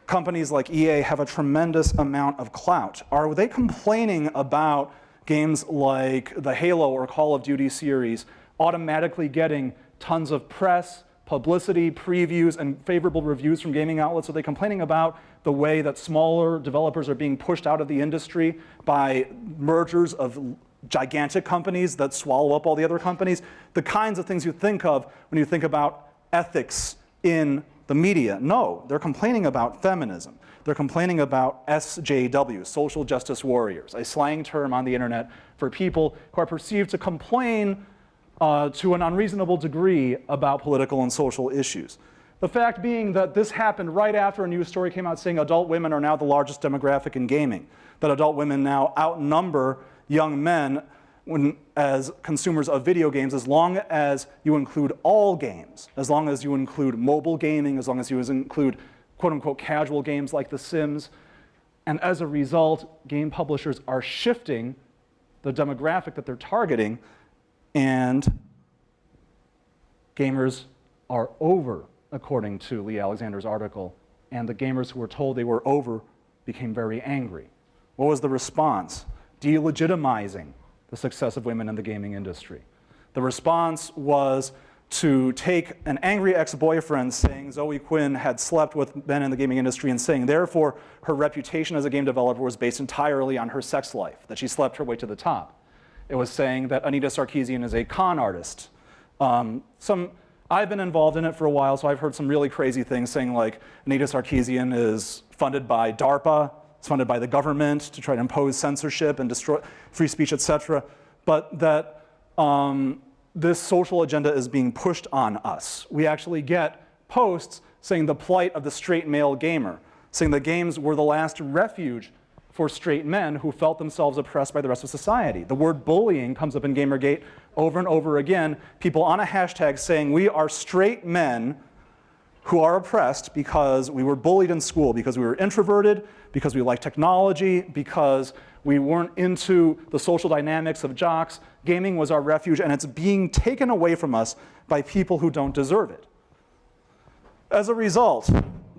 companies like EA have a tremendous amount of clout. Are they complaining about games like the Halo or Call of Duty series automatically getting tons of press, publicity, previews, and favorable reviews from gaming outlets? Are they complaining about the way that smaller developers are being pushed out of the industry by mergers of gigantic companies that swallow up all the other companies? The kinds of things you think of when you think about ethics in the media. No, they're complaining about feminism. They're complaining about SJWs, social justice warriors, a slang term on the internet for people who are perceived to complain to an unreasonable degree about political and social issues. The fact being that this happened right after a news story came out saying adult women are now the largest demographic in gaming, that adult women now outnumber young men as consumers of video games, as long as you include all games, as long as you include mobile gaming, as long as you include quote-unquote casual games like The Sims. And as a result, game publishers are shifting the demographic that they're targeting, and gamers are over, according to Lee Alexander's article, and the gamers who were told they were over became very angry. What was the response? Delegitimizing the success of women in the gaming industry. The response was to take an angry ex-boyfriend saying Zoe Quinn had slept with men in the gaming industry and saying, therefore, her reputation as a game developer was based entirely on her sex life, that she slept her way to the top. It was saying that Anita Sarkeesian is a con artist. I've been involved in it for a while, so I've heard some really crazy things saying like Anita Sarkeesian is funded by DARPA, it's funded by the government to try to impose censorship and destroy free speech, etc. But that this social agenda is being pushed on us. We actually get posts saying the plight of the straight male gamer, saying that games were the last refuge for straight men who felt themselves oppressed by the rest of society. The word bullying comes up in Gamergate over and over again. People on a hashtag saying we are straight men who are oppressed because we were bullied in school, because we were introverted, because we liked technology, because we weren't into the social dynamics of jocks. Gaming was our refuge, and it's being taken away from us by people who don't deserve it. As a result,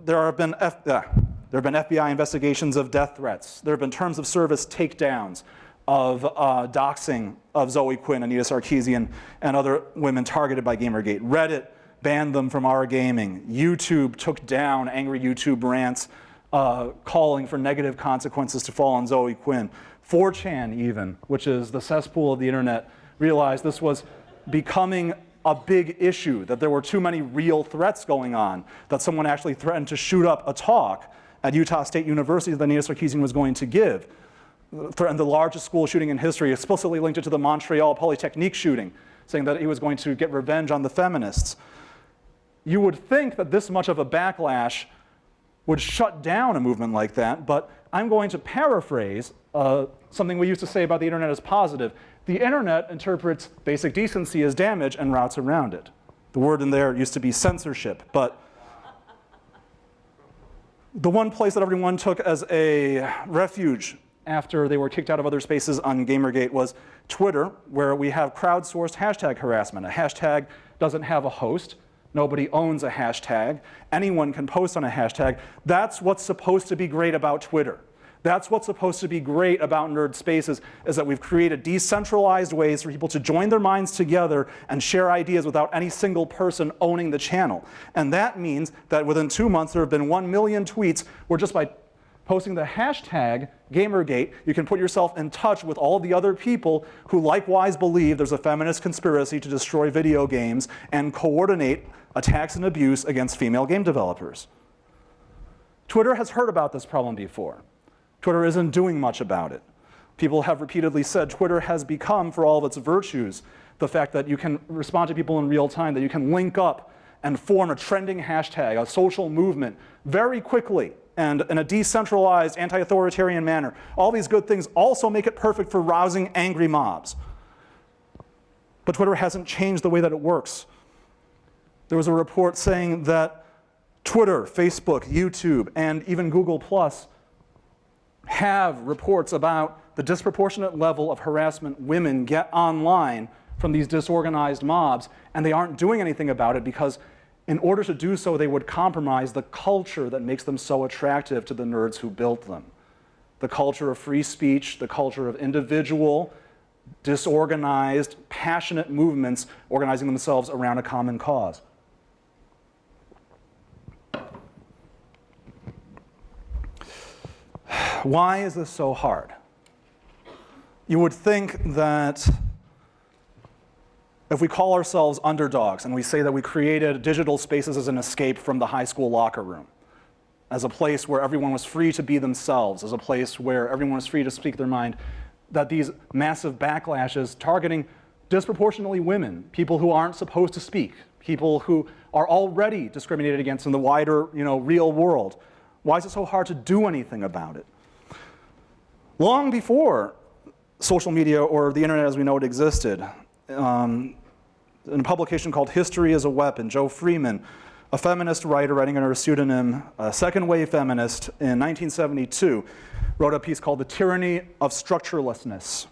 there have been FBI investigations of death threats. There have been terms of service takedowns of doxing of Zoe Quinn, Anita Sarkeesian, and other women targeted by Gamergate. Reddit banned them from our gaming. YouTube took down angry YouTube rants calling for negative consequences to fall on Zoe Quinn. 4chan even, which is the cesspool of the internet, realized this was becoming a big issue, that there were too many real threats going on, that someone actually threatened to shoot up a talk at Utah State University that Anita Sarkeesian was going to give. Threatened the largest school shooting in history, explicitly linked it to the Montreal Polytechnique shooting, saying that he was going to get revenge on the feminists. You would think that this much of a backlash would shut down a movement like that, but I'm going to paraphrase something we used to say about the internet as positive. The internet interprets basic decency as damage and routes around it. The word in there used to be censorship, but the one place that everyone took as a refuge after they were kicked out of other spaces on Gamergate was Twitter, where we have crowdsourced hashtag harassment. A hashtag doesn't have a host. Nobody owns a hashtag. Anyone can post on a hashtag. That's what's supposed to be great about Twitter. That's what's supposed to be great about nerd spaces, is that we've created decentralized ways for people to join their minds together and share ideas without any single person owning the channel. And that means that within 2 months there have been 1 million tweets where just by posting the hashtag Gamergate, you can put yourself in touch with all of the other people who likewise believe there's a feminist conspiracy to destroy video games and coordinate attacks and abuse against female game developers. Twitter has heard about this problem before. Twitter isn't doing much about it. People have repeatedly said Twitter has become, for all of its virtues, the fact that you can respond to people in real time, that you can link up and form a trending hashtag, a social movement, very quickly and in a decentralized, anti-authoritarian manner. All these good things also make it perfect for rousing angry mobs. But Twitter hasn't changed the way that it works. There was a report saying that Twitter, Facebook, YouTube, and even Google+ have reports about the disproportionate level of harassment women get online from these disorganized mobs, and they aren't doing anything about it because in order to do so, they would compromise the culture that makes them so attractive to the nerds who built them. The culture of free speech, the culture of individual, disorganized, passionate movements organizing themselves around a common cause. Why is this so hard? You would think that if we call ourselves underdogs and we say that we created digital spaces as an escape from the high school locker room, as a place where everyone was free to be themselves, as a place where everyone was free to speak their mind, that these massive backlashes targeting disproportionately women, people who aren't supposed to speak, people who are already discriminated against in the wider, real world, why is it so hard to do anything about it? Long before social media or the internet as we know it existed, in a publication called History as a Weapon, Joe Freeman, a feminist writer writing under a pseudonym, a second-wave feminist in 1972, wrote a piece called The Tyranny of Structurelessness.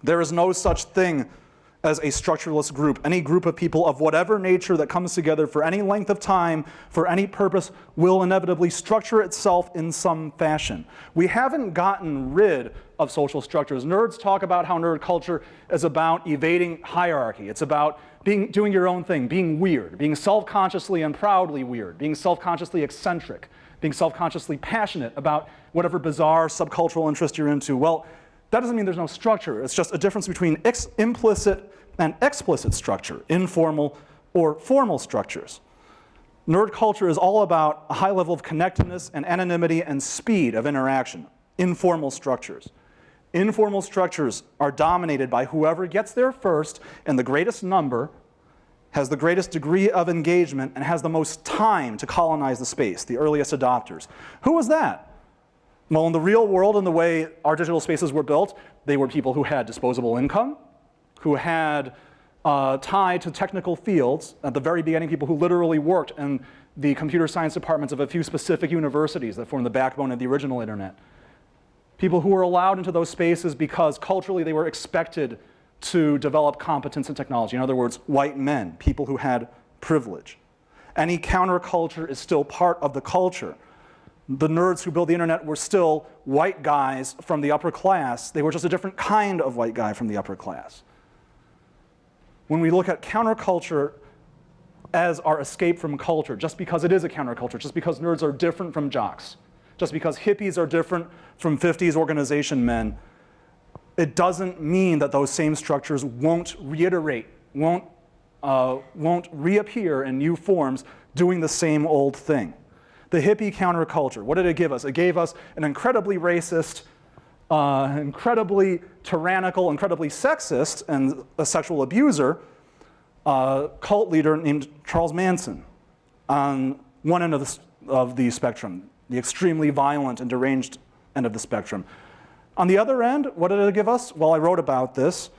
There is no such thing as a structureless group. Any group of people of whatever nature that comes together for any length of time, for any purpose, will inevitably structure itself in some fashion. We haven't gotten rid of social structures. Nerds talk about how nerd culture is about evading hierarchy. It's about doing your own thing, being weird, being self-consciously and proudly weird, being self-consciously eccentric, being self-consciously passionate about whatever bizarre subcultural interest you're into. Well, that doesn't mean there's no structure. It's just a difference between implicit and explicit structure, informal or formal structures. Nerd culture is all about a high level of connectedness and anonymity and speed of interaction, informal structures. Informal structures are dominated by whoever gets there first in the greatest number, has the greatest degree of engagement, and has the most time to colonize the space, the earliest adopters. Who was that? Well, in the real world, in the way our digital spaces were built, they were people who had disposable income, who had tied to technical fields. At the very beginning, people who literally worked in the computer science departments of a few specific universities that formed the backbone of the original internet. People who were allowed into those spaces because culturally they were expected to develop competence in technology. In other words, white men, people who had privilege. Any counterculture is still part of the culture. The nerds who built the internet were still white guys from the upper class. They were just a different kind of white guy from the upper class. When we look at counterculture as our escape from culture, just because it is a counterculture, just because nerds are different from jocks, just because hippies are different from 50s organization men, it doesn't mean that those same structures won't reiterate, won't reappear in new forms doing the same old thing. The hippie counterculture, what did it give us? It gave us an incredibly racist, incredibly tyrannical, incredibly sexist, and a sexual abuser cult leader named Charles Manson on one end of the spectrum, the extremely violent and deranged end of the spectrum. On the other end, what did it give us? Well, I wrote about this.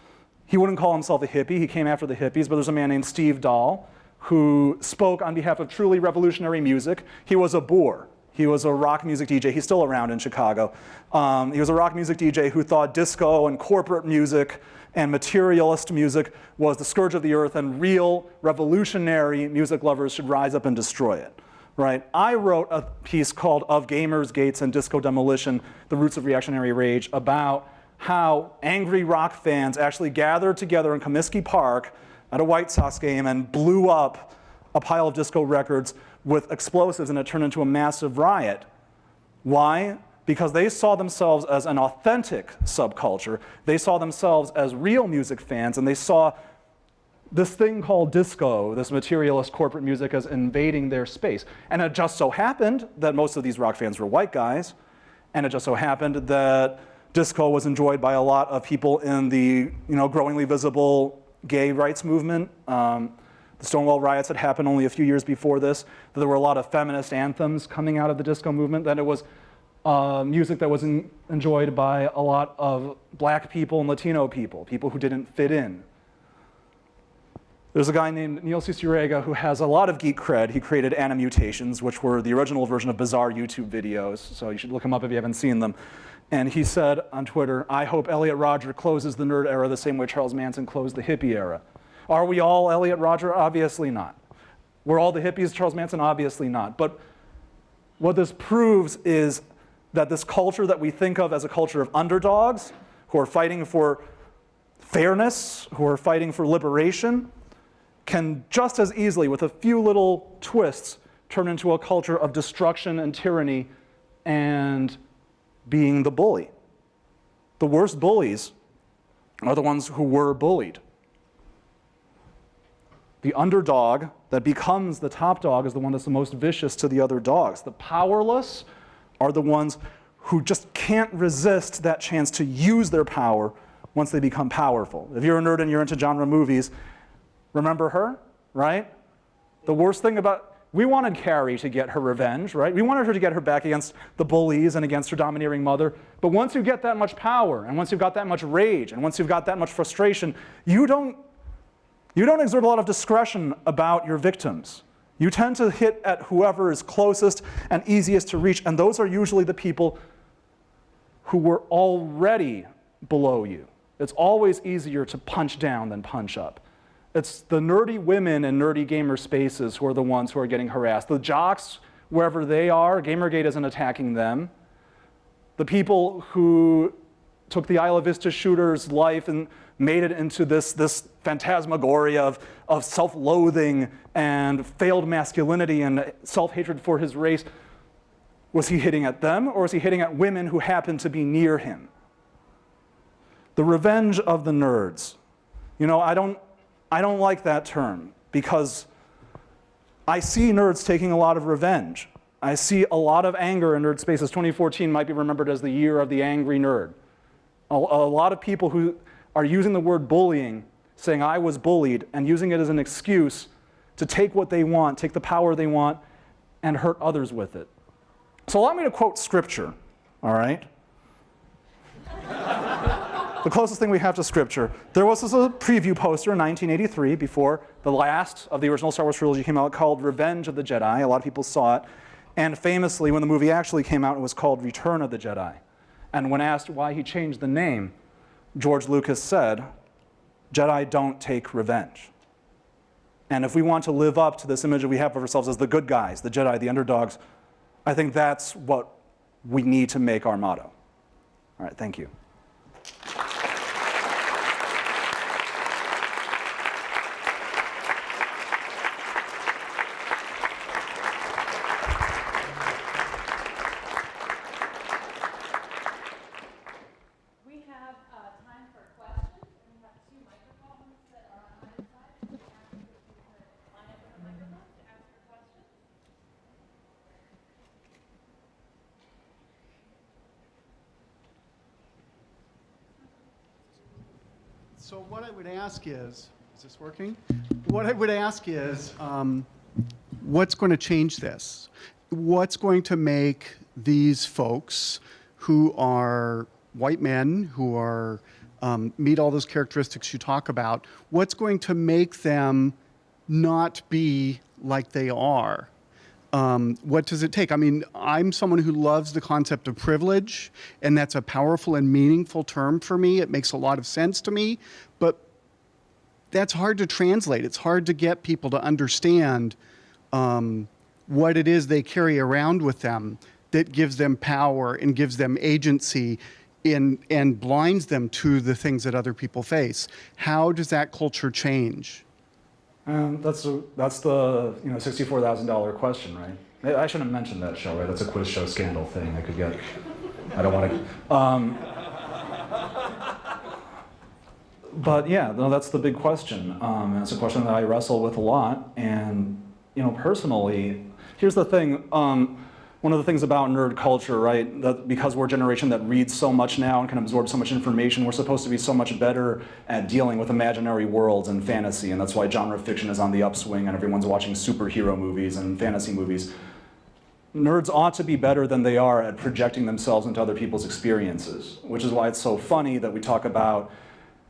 He wouldn't call himself a hippie. He came after the hippies, but there's a man named Steve Dahl who spoke on behalf of truly revolutionary music. He was a boor. He was a rock music DJ. He's still around in Chicago. He was a rock music DJ who thought disco and corporate music and materialist music was the scourge of the earth, and real revolutionary music lovers should rise up and destroy it. right? I wrote a piece called Of Gamers, Gates, and Disco Demolition, The Roots of Reactionary Rage, about how angry rock fans actually gathered together in Comiskey Park at a White Sox game and blew up a pile of disco records with explosives, and it turned into a massive riot. Why? Because they saw themselves as an authentic subculture. They saw themselves as real music fans, and they saw this thing called disco, this materialist corporate music, as invading their space. And it just so happened that most of these rock fans were white guys, and it just so happened that disco was enjoyed by a lot of people in the growingly visible gay rights movement. The Stonewall riots had happened only a few years before this. That there were a lot of feminist anthems coming out of the disco movement. That it was music that was enjoyed by a lot of black people and Latino people, people who didn't fit in. There's a guy named Neil Cicierega who has a lot of geek cred. He created Animutations, which were the original version of bizarre YouTube videos. So you should look them up if you haven't seen them. And he said on Twitter, "I hope Elliot Rodger closes the nerd era the same way Charles Manson closed the hippie era." Are we all Elliot Rodger? Obviously not. We're all the hippies, Charles Manson? Obviously not. But what this proves is that this culture that we think of as a culture of underdogs, who are fighting for fairness, who are fighting for liberation, can just as easily, with a few little twists, turn into a culture of destruction and tyranny and being the bully. The worst bullies are the ones who were bullied. The underdog that becomes the top dog is the one that's the most vicious to the other dogs. The powerless are the ones who just can't resist that chance to use their power once they become powerful. If you're a nerd and you're into genre movies, remember her, right? The worst thing about, we wanted Carrie to get her revenge, right? We wanted her to get her back against the bullies and against her domineering mother. But once you get that much power, and once you've got that much rage, and once you've got that much frustration, you don't exert a lot of discretion about your victims. You tend to hit at whoever is closest and easiest to reach, and those are usually the people who were already below you. It's always easier to punch down than punch up. It's the nerdy women in nerdy gamer spaces who are the ones who are getting harassed. The jocks, wherever they are, Gamergate isn't attacking them. The people who took the Isla Vista shooter's life and made it into this phantasmagoria of self-loathing and failed masculinity and self-hatred for his race. Was he hitting at them, or was he hitting at women who happened to be near him? The revenge of the nerds. I don't like that term, because I see nerds taking a lot of revenge. I see a lot of anger in nerd spaces. 2014 might be remembered as the year of the angry nerd. A lot of people who are using the word bullying, saying I was bullied, and using it as an excuse to take what they want, take the power they want, and hurt others with it. So allow me to quote scripture, all right? The closest thing we have to scripture. There was a preview poster in 1983 before the last of the original Star Wars trilogy came out called Revenge of the Jedi. A lot of people saw it. And famously, when the movie actually came out, it was called Return of the Jedi. And when asked why he changed the name, George Lucas said, Jedi don't take revenge. And if we want to live up to this image that we have of ourselves as the good guys, the Jedi, the underdogs, I think that's what we need to make our motto. All right, thank you. So what I would ask is this working? What I would ask is, what's going to change this? What's going to make these folks who are white men, who are meet all those characteristics you talk about, what's going to make them not be like they are? What does it take? I mean, I'm someone who loves the concept of privilege, and that's a powerful and meaningful term for me. It makes a lot of sense to me, but that's hard to translate. It's hard to get people to understand what it is they carry around with them that gives them power and gives them agency and blinds them to the things that other people face. How does that culture change? That's the $64,000 question, right? I shouldn't mention that show, right? That's a quiz show scandal thing. I could get. I don't want to. But yeah, no, that's the big question. And it's a question that I wrestle with a lot. And personally, here's the thing. One of the things about nerd culture, right, that because we're a generation that reads so much now and can absorb so much information, we're supposed to be so much better at dealing with imaginary worlds and fantasy, and that's why genre fiction is on the upswing and everyone's watching superhero movies and fantasy movies. Nerds ought to be better than they are at projecting themselves into other people's experiences, which is why it's so funny that we talk about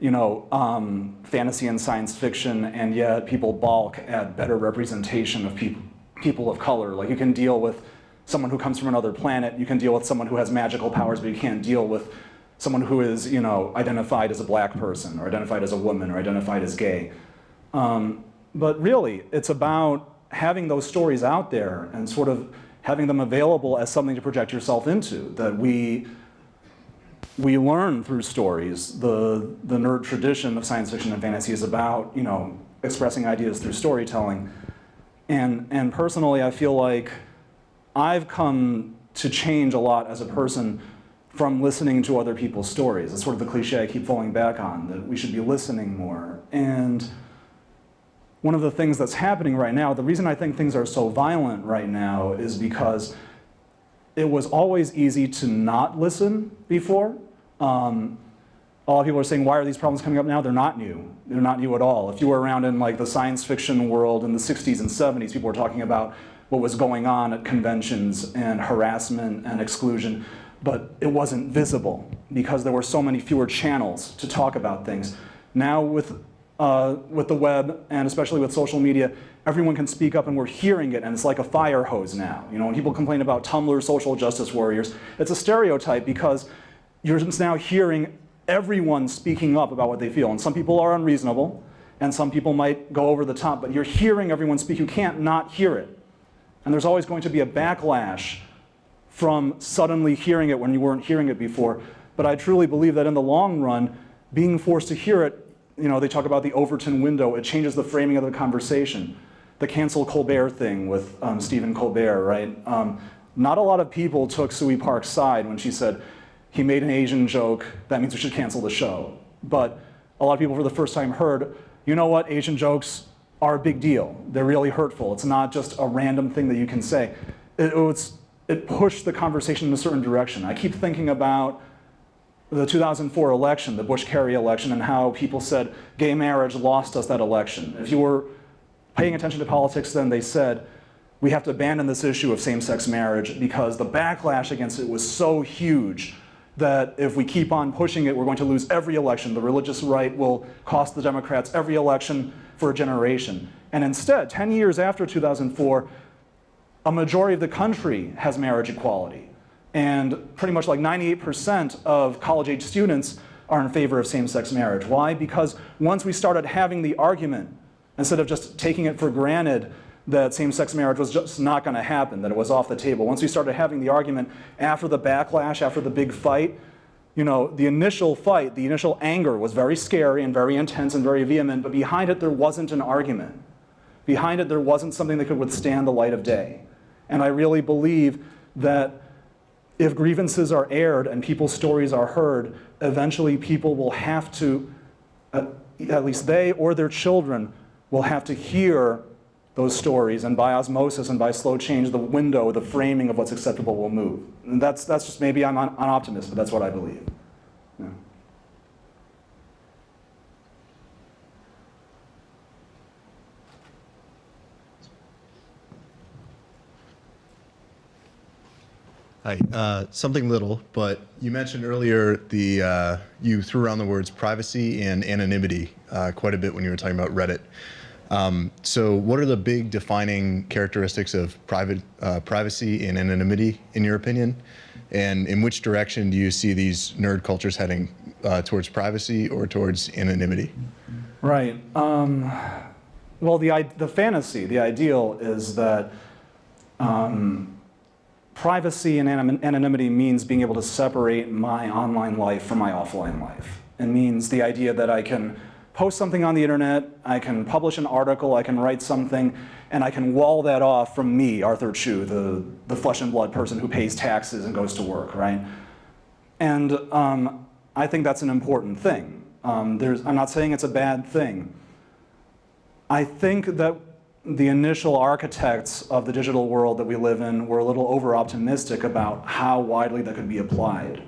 fantasy and science fiction, and yet people balk at better representation of people of color. Like, you can deal with someone who comes from another planet, you can deal with someone who has magical powers, but you can't deal with someone who is, identified as a black person, or identified as a woman, or identified as gay. But really, it's about having those stories out there and sort of having them available as something to project yourself into, that we learn through stories. The nerd tradition of science fiction and fantasy is about, expressing ideas through storytelling. And personally, I feel like I've come to change a lot as a person from listening to other people's stories. It's sort of the cliche I keep falling back on, that we should be listening more. And one of the things that's happening right now, the reason I think things are so violent right now is because it was always easy to not listen before. A lot of people are saying, why are these problems coming up now? They're not new. They're not new at all. If you were around in the science fiction world in the 60s and 70s, people were talking about what was going on at conventions and harassment and exclusion, but it wasn't visible because there were so many fewer channels to talk about things. Now with the web, and especially with social media, everyone can speak up and we're hearing it, and it's like a fire hose now. When people complain about Tumblr social justice warriors, it's a stereotype because you're just now hearing everyone speaking up about what they feel. And some people are unreasonable, and some people might go over the top, but you're hearing everyone speak. You can't not hear it. And there's always going to be a backlash from suddenly hearing it when you weren't hearing it before. But I truly believe that in the long run, being forced to hear it, they talk about the Overton window, it changes the framing of the conversation. The cancel Colbert thing with Stephen Colbert, right? Not a lot of people took Sui Park's side when she said, he made an Asian joke, that means we should cancel the show. But a lot of people for the first time heard, you know what, Asian jokes are a big deal. They're really hurtful. It's not just a random thing that you can say. It pushed the conversation in a certain direction. I keep thinking about the 2004 election, the Bush-Kerry election, and how people said gay marriage lost us that election. If you were paying attention to politics then, they said, we have to abandon this issue of same-sex marriage because the backlash against it was so huge that if we keep on pushing it, we're going to lose every election. The religious right will cost the Democrats every election for a generation. And instead, 10 years after 2004, a majority of the country has marriage equality. And pretty much 98% of college-age students are in favor of same-sex marriage. Why? Because once we started having the argument, instead of just taking it for granted that same-sex marriage was just not going to happen, that it was off the table. Once we started having the argument after the backlash, after the big fight, the initial fight, the initial anger was very scary and very intense and very vehement, but behind it there wasn't an argument. Behind it there wasn't something that could withstand the light of day. And I really believe that if grievances are aired and people's stories are heard, eventually people will have to, at least they or their children, will have to hear those stories, and by osmosis and by slow change, the window, the framing of what's acceptable will move. And that's just, maybe I'm an optimist, but that's what I believe. Yeah. Hi, something little, but you mentioned earlier you threw around the words privacy and anonymity quite a bit when you were talking about Reddit. So what are the big defining characteristics of privacy and anonymity, in your opinion? And in which direction do you see these nerd cultures heading, towards privacy or towards anonymity? Right. Well, the fantasy, the ideal is that privacy and anonymity means being able to separate my online life from my offline life. It means the idea that I can post something on the internet, I can publish an article, I can write something, and I can wall that off from me, Arthur Chu, the flesh and blood person who pays taxes and goes to work, right? And I think that's an important thing. I'm not saying it's a bad thing. I think that the initial architects of the digital world that we live in were a little over-optimistic about how widely that could be applied.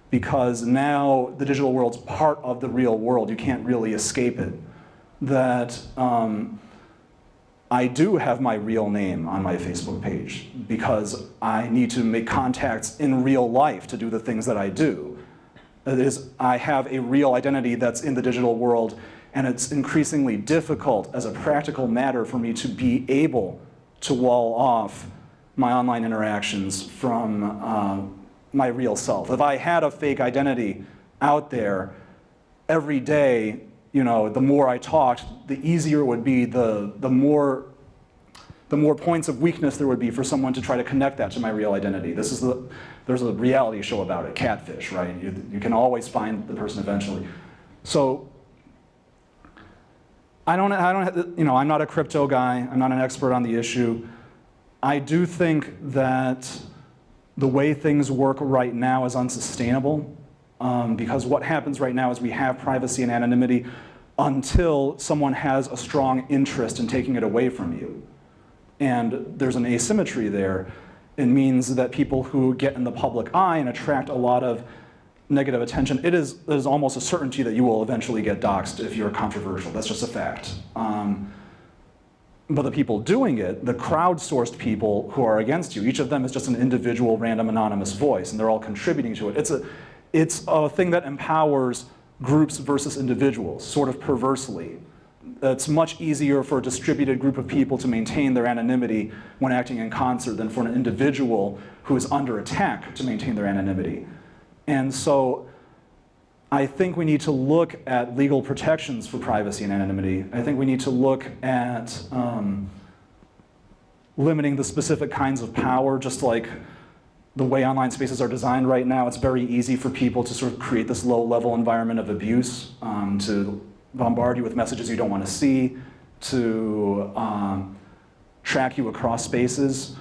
Because now the digital world's part of the real world. You can't really escape it. That I do have my real name on my Facebook page because I need to make contacts in real life to do the things that I do. That is, I have a real identity that's in the digital world, and it's increasingly difficult as a practical matter for me to be able to wall off my online interactions from my real self. If I had a fake identity out there every day, you know, the more I talked, the easier it would be, the more points of weakness there would be for someone to try to connect that to my real identity. There's a reality show about it, Catfish, right? You can always find the person eventually. So I'm not a crypto guy. I'm not an expert on the issue. I do think that the way things work right now is unsustainable because what happens right now is we have privacy and anonymity until someone has a strong interest in taking it away from you. And there's an asymmetry there. It means that people who get in the public eye and attract a lot of negative attention, it is almost a certainty that you will eventually get doxxed if you're controversial. That's just a fact. But the people doing it, the crowdsourced people who are against you, each of them is just an individual, random, anonymous voice, and they're all contributing to it. It's a thing that empowers groups versus individuals, sort of perversely. It's much easier for a distributed group of people to maintain their anonymity when acting in concert than for an individual who is under attack to maintain their anonymity. And so I think we need to look at legal protections for privacy and anonymity. I think we need to look at limiting the specific kinds of power, just like the way online spaces are designed right now. It's very easy for people to sort of create this low-level environment of abuse, to bombard you with messages you don't want to see, to track you across spaces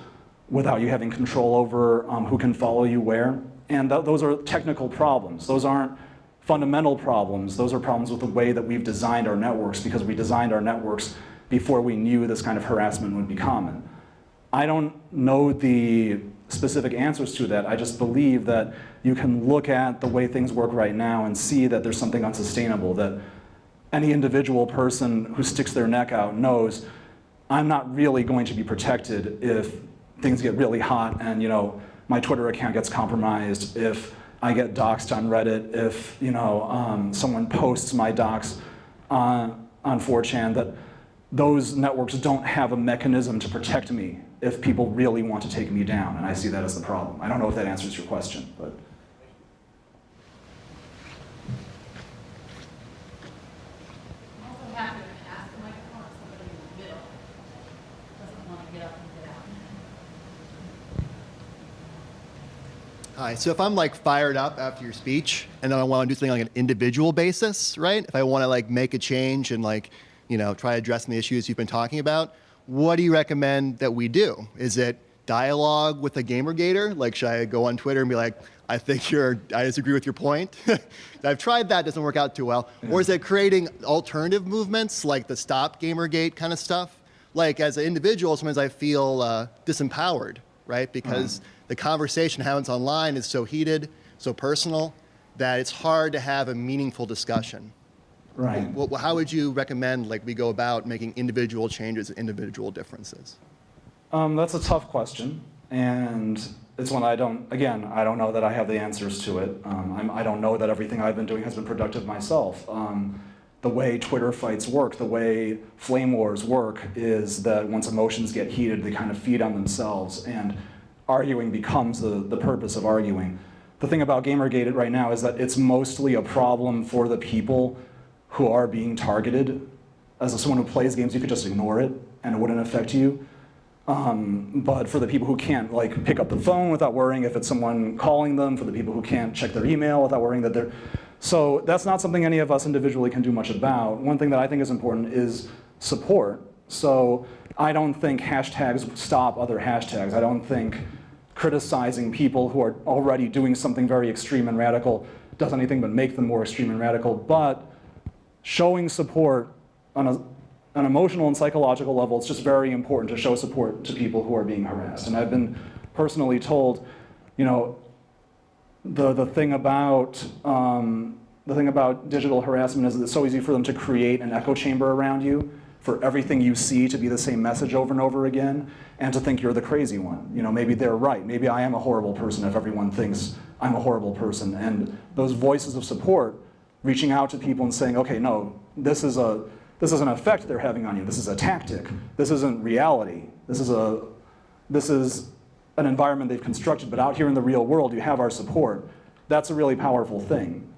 without you having control over who can follow you where. And those are technical problems. Those aren't fundamental problems. Those are problems with the way that we've designed our networks because we designed our networks before we knew this kind of harassment would be common. I don't know the specific answers to that. I just believe that you can look at the way things work right now and see that there's something unsustainable, that any individual person who sticks their neck out knows I'm not really going to be protected if things get really hot and, you know, my Twitter account gets compromised, if I get doxxed on Reddit, if someone posts my docs on 4chan, that those networks don't have a mechanism to protect me if people really want to take me down, and I see that as the problem. I don't know if that answers your question, but. I'm also happy to ask the microphone if somebody in the middle doesn't want to get up and get out. Hi, so if I'm like fired up after your speech and then I want to do something like an individual basis, right? If I want to like make a change and like, you know, try addressing the issues you've been talking about, what do you recommend that we do? Is it dialogue with a gamergator? Like, should I go on Twitter and be like, I disagree with your point? I've tried that, doesn't work out too well. Or is it creating alternative movements like the Stop Gamergate kind of stuff? Like as an individual, sometimes I feel disempowered, right? Because the conversation happens online is so heated, so personal, that it's hard to have a meaningful discussion. Right. How would you recommend like we go about making individual changes and individual differences? That's a tough question, and it's one I don't know that I have the answers to it. I don't know that everything I've been doing has been productive myself. The way Twitter fights work, the way flame wars work, is that once emotions get heated, they kind of feed on themselves, and arguing becomes the purpose of arguing. The thing about Gamergate right now is that it's mostly a problem for the people who are being targeted. As someone who plays games, you could just ignore it and it wouldn't affect you. But for the people who can't like pick up the phone without worrying if it's someone calling them, for the people who can't check their email without worrying that they're, so that's not something any of us individually can do much about. One thing that I think is important is support. So I don't think hashtags stop other hashtags. I don't think criticizing people who are already doing something very extreme and radical does anything but make them more extreme and radical. But showing support on an emotional and psychological level, it's just very important to show support to people who are being harassed. And I've been personally told, you know, the thing about digital harassment is that it's so easy for them to create an echo chamber around you, for everything you see to be the same message over and over again, and to think you're the crazy one. You know, maybe they're right. Maybe I am a horrible person if everyone thinks I'm a horrible person. And those voices of support, reaching out to people and saying, okay, no, this is an effect they're having on you. This is a tactic. This isn't reality. This is an environment they've constructed, but out here in the real world, you have our support. That's a really powerful thing.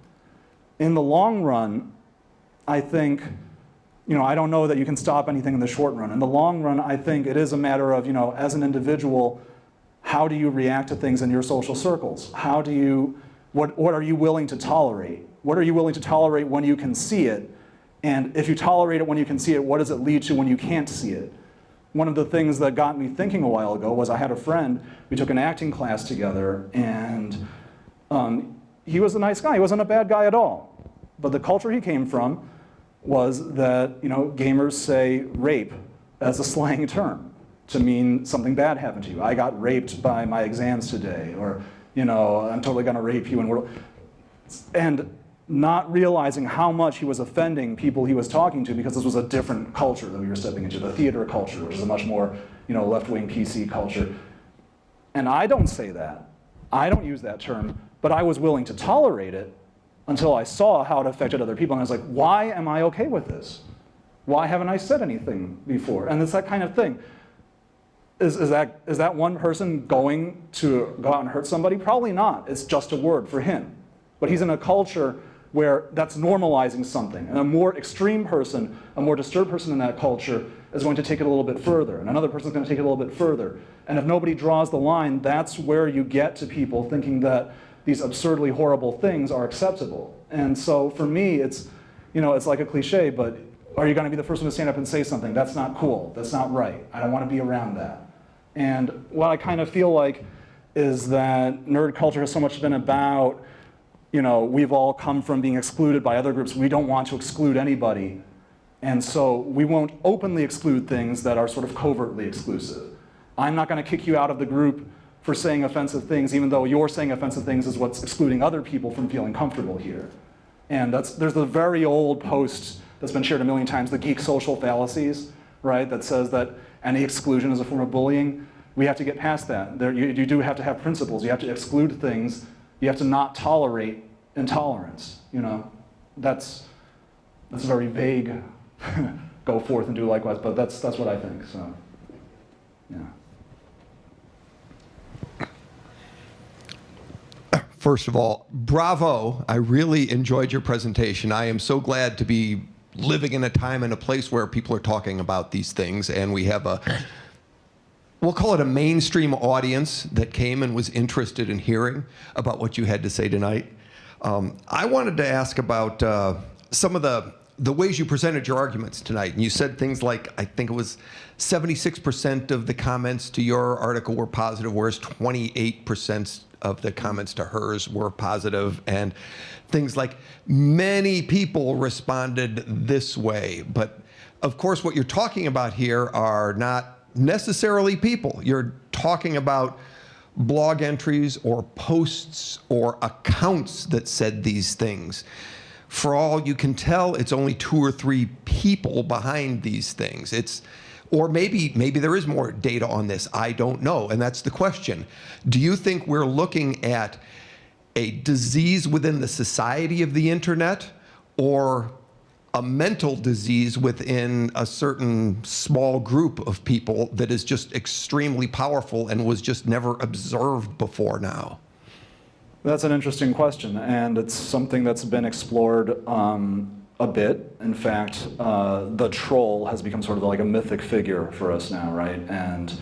In the long run, I think, you know, I don't know that you can stop anything in the short run. In the long run, I think it is a matter of, you know, as an individual, how do you react to things in your social circles? How do you, what are you willing to tolerate? What are you willing to tolerate when you can see it? And if you tolerate it when you can see it, what does it lead to when you can't see it? One of the things that got me thinking a while ago was I had a friend, we took an acting class together, and he was a nice guy. He wasn't a bad guy at all. But the culture he came from was that, you know, gamers say rape as a slang term to mean something bad happened to you. I got raped by my exams today, or, you know, I'm totally gonna rape you. And not realizing how much he was offending people he was talking to, because this was a different culture that we were stepping into, the theater culture, which is a much more, you know, left-wing PC culture. And I don't say that. I don't use that term, but I was willing to tolerate it until I saw how it affected other people. And I was like, why am I okay with this? Why haven't I said anything before? And it's that kind of thing. Is that one person going to go out and hurt somebody? Probably not. It's just a word for him. But he's in a culture where that's normalizing something. And a more extreme person, a more disturbed person in that culture is going to take it a little bit further. And another person is going to take it a little bit further. And if nobody draws the line, that's where you get to people thinking that these absurdly horrible things are acceptable. And so for me, it's, you know, it's like a cliche, but are you going to be the first one to stand up and say something? That's not cool. That's not right. I don't want to be around that. And what I kind of feel like is that nerd culture has so much been about, you know, we've all come from being excluded by other groups. We don't want to exclude anybody. And so we won't openly exclude things that are sort of covertly exclusive. I'm not going to kick you out of the group for saying offensive things, even though you're saying offensive things is what's excluding other people from feeling comfortable here. And there's a very old post that's been shared a million times, the geek social fallacies, right? That says that any exclusion is a form of bullying. We have to get past that. You do have to have principles. You have to exclude things. You have to not tolerate intolerance. You know, that's very vague. Go forth and do likewise, but that's what I think. So, yeah. First of all, bravo. I really enjoyed your presentation. I am so glad to be living in a time and a place where people are talking about these things, and we have we'll call it a mainstream audience that came and was interested in hearing about what you had to say tonight. I wanted to ask about some of the ways you presented your arguments tonight. And you said things like, I think it was 76% of the comments to your article were positive, whereas 28% of the comments to hers were positive, and things like many people responded this way. But of course, what you're talking about here are not necessarily people. You're talking about blog entries or posts or accounts that said these things. For all you can tell, it's only 2 or 3 people behind these things. Or maybe there is more data on this. I don't know, and that's the question. Do you think we're looking at a disease within the society of the internet, or a mental disease within a certain small group of people that is just extremely powerful and was just never observed before now? That's an interesting question, and it's something that's been explored a bit. In fact, the troll has become sort of like a mythic figure for us now, right? And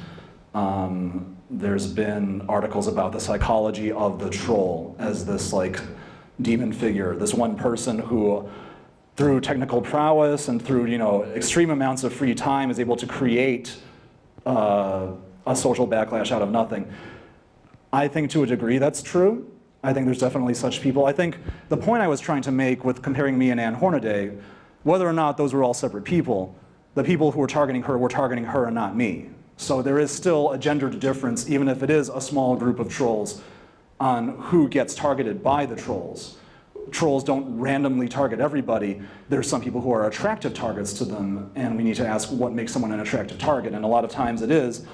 there's been articles about the psychology of the troll as this like demon figure, this one person who, through technical prowess and through extreme amounts of free time, is able to create a social backlash out of nothing. I think to a degree that's true. I think there's definitely such people. I think the point I was trying to make with comparing me and Ann Hornaday, whether or not those were all separate people, the people who were targeting her and not me. So there is still a gendered difference, even if it is a small group of trolls, on who gets targeted by the trolls. Trolls don't randomly target everybody. There's some people who are attractive targets to them, and we need to ask what makes someone an attractive target. And a lot of times it is,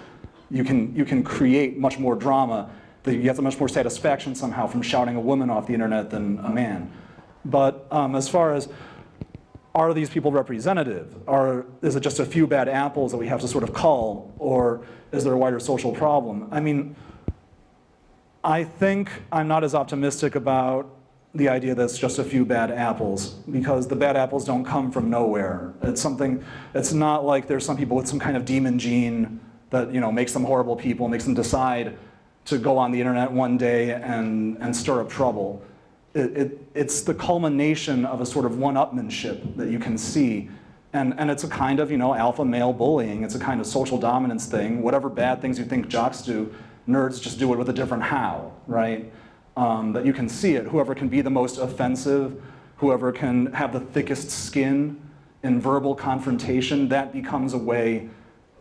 you can create much more drama. You get much more satisfaction somehow from shouting a woman off the internet than a man. But as far as, are these people representative? Is it just a few bad apples that we have to sort of cull? Or is there a wider social problem? I mean, I think I'm not as optimistic about the idea that it's just a few bad apples, because the bad apples don't come from nowhere. It's not like there's some people with some kind of demon gene that makes them horrible people, makes them decide to go on the internet one day and stir up trouble. It's the culmination of a sort of one-upmanship that you can see. And it's a kind of alpha male bullying. It's a kind of social dominance thing. Whatever bad things you think jocks do, nerds just do it with a different how, right? That you can see it. Whoever can be the most offensive, whoever can have the thickest skin in verbal confrontation, that becomes a way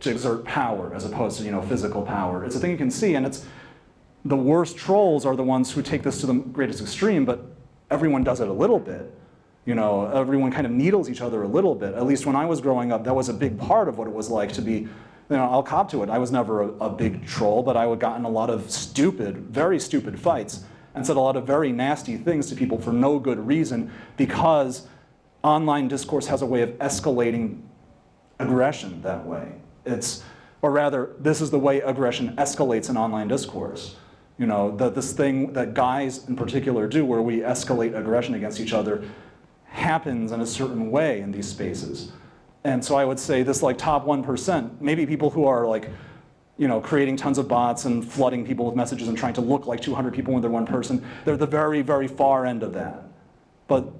to exert power as opposed to physical power. It's a thing you can see, and it's the worst trolls are the ones who take this to the greatest extreme, but everyone does it a little bit. Everyone kind of needles each other a little bit. At least when I was growing up, that was a big part of what it was like to be, I'll cop to it. I was never a big troll, but I would got in a lot of very stupid fights and said a lot of very nasty things to people for no good reason, because online discourse has a way of escalating aggression that way. Or rather, this is the way aggression escalates in online discourse. This thing that guys in particular do, where we escalate aggression against each other, happens in a certain way in these spaces. And so I would say this top 1%, maybe people who are creating tons of bots and flooding people with messages and trying to look like 200 people when they're one person, they're the very, very far end of that. But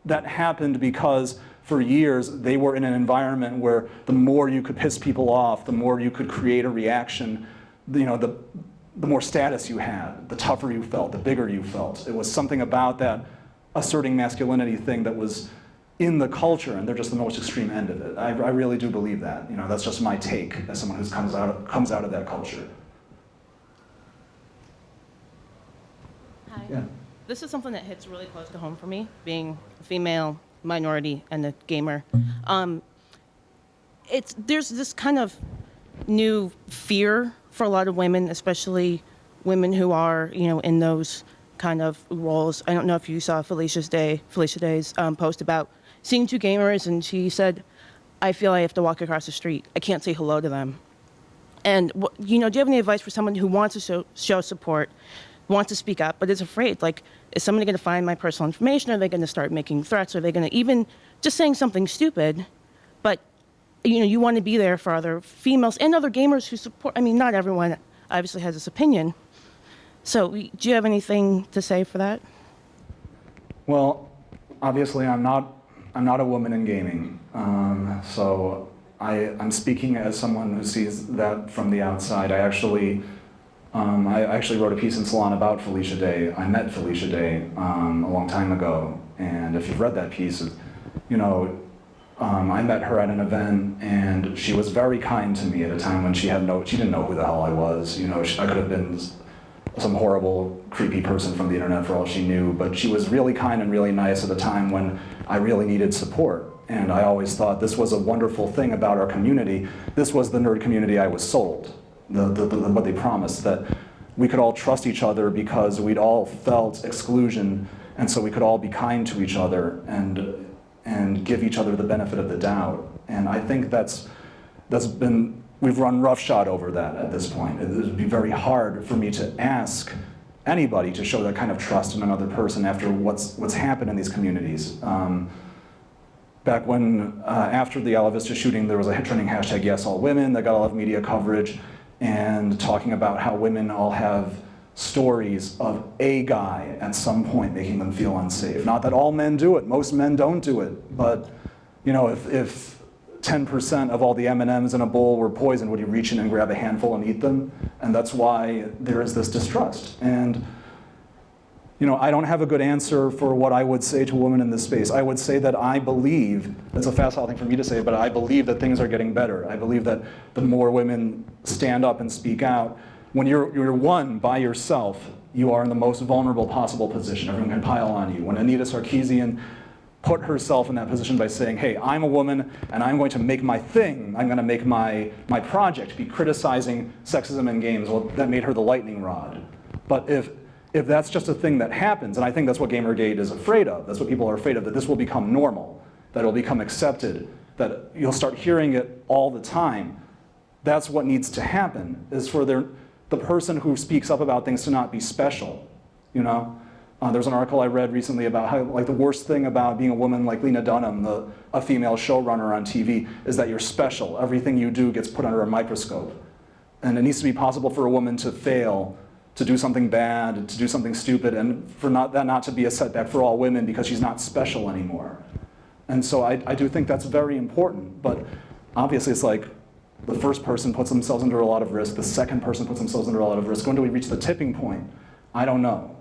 that happened because for years they were in an environment where the more you could piss people off, the more you could create a reaction, the more status you had, the tougher you felt, the bigger you felt. It was something about that asserting masculinity thing that was in the culture, and they're just the most extreme end of it. I really do believe that. That's just my take as someone who comes out of that culture. Hi. Yeah. This is something that hits really close to home for me, being a female, minority, and a gamer. There's this kind of new fear for a lot of women, especially women who are, in those kind of roles. I don't know if you saw Felicia Day's post about seeing two gamers, and she said, I feel I have to walk across the street. I can't say hello to them. And, do you have any advice for someone who wants to show support, wants to speak up, but is afraid? Is somebody going to find my personal information? Are they going to start making threats? Are they going to even just saying something stupid? But, you want to be there for other females and other gamers who support. Not everyone obviously has this opinion. So do you have anything to say for that? Well, obviously I'm not a woman in gaming. So I'm speaking as someone who sees that from the outside. I actually wrote a piece in Salon about Felicia Day. I met Felicia Day a long time ago, and if you've read that piece, I met her at an event, and she was very kind to me at a time when she didn't know who the hell I was. I could have been some horrible, creepy person from the internet for all she knew, but she was really kind and really nice at a time when I really needed support. And I always thought this was a wonderful thing about our community. This was the nerd community I was sold. What they promised, that we could all trust each other because we'd all felt exclusion, and so we could all be kind to each other and give each other the benefit of the doubt. And I think we've run roughshod over that at this point. It would be very hard for me to ask anybody to show that kind of trust in another person after what's happened in these communities. back when, after the Ala Vista shooting, there was a trending hashtag Yes All Women that got a lot of media coverage, and talking about how women all have stories of a guy at some point making them feel unsafe. Not that all men do it, most men don't do it, but you know, if 10% of all the M&Ms in a bowl were poisoned, would you reach in and grab a handful and eat them? And that's why there is this distrust. And you know, I don't have a good answer for what I would say to a woman in this space. I would say that I believe, it's a facile thing for me to say, but I believe that things are getting better. I believe that the more women stand up and speak out, when you're one by yourself, you are in the most vulnerable possible position. Everyone can pile on you. When Anita Sarkeesian put herself in that position by saying, hey, I'm a woman and I'm going to make my thing, I'm going to make my project be criticizing sexism in games, well, that made her the lightning rod. But if that's just a thing that happens, and I think that's what Gamergate is afraid of, that's what people are afraid of, that this will become normal, that it'll become accepted, that you'll start hearing it all the time. That's what needs to happen, is for the person who speaks up about things to not be special, you know? There's an article I read recently about how, like, the worst thing about being a woman like Lena Dunham, a female showrunner on TV, is that you're special. Everything you do gets put under a microscope. And it needs to be possible for a woman to fail, to do something bad, to do something stupid, and for that not to be a setback for all women because she's not special anymore. And so I do think that's very important, but obviously it's like the first person puts themselves under a lot of risk, the second person puts themselves under a lot of risk. When do we reach the tipping point? I don't know.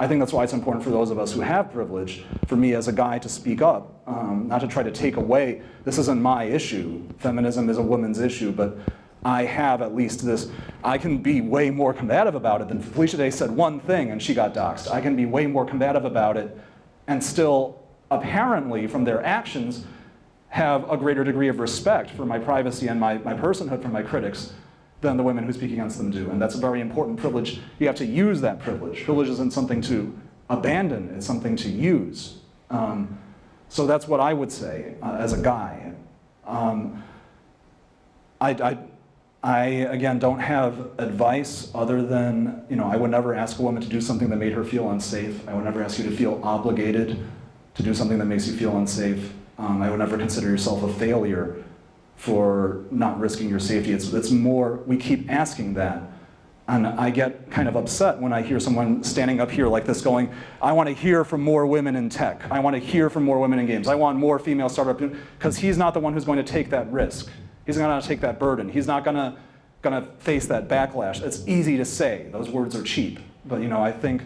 I think that's why it's important for those of us who have privilege, for me as a guy to speak up, not to try to take away, this isn't my issue, feminism is a woman's issue, but I have at least this, I can be way more combative about it than Felicia Day said one thing and she got doxxed. I can be way more combative about it and still, apparently, from their actions, have a greater degree of respect for my privacy and my personhood from my critics than the women who speak against them do. And that's a very important privilege. You have to use that privilege. Privilege isn't something to abandon, it's something to use. So that's what I would say as a guy. I again, don't have advice other than, you know, I would never ask a woman to do something that made her feel unsafe. I would never ask you to feel obligated to do something that makes you feel unsafe. I would never consider yourself a failure for not risking your safety. It's more, we keep asking that. And I get kind of upset when I hear someone standing up here like this going, I want to hear from more women in tech. I want to hear from more women in games. I want more female startup, because he's not the one who's going to take that risk. He's not going to take that burden. He's not going to face that backlash. It's easy to say. Those words are cheap. But you know, I think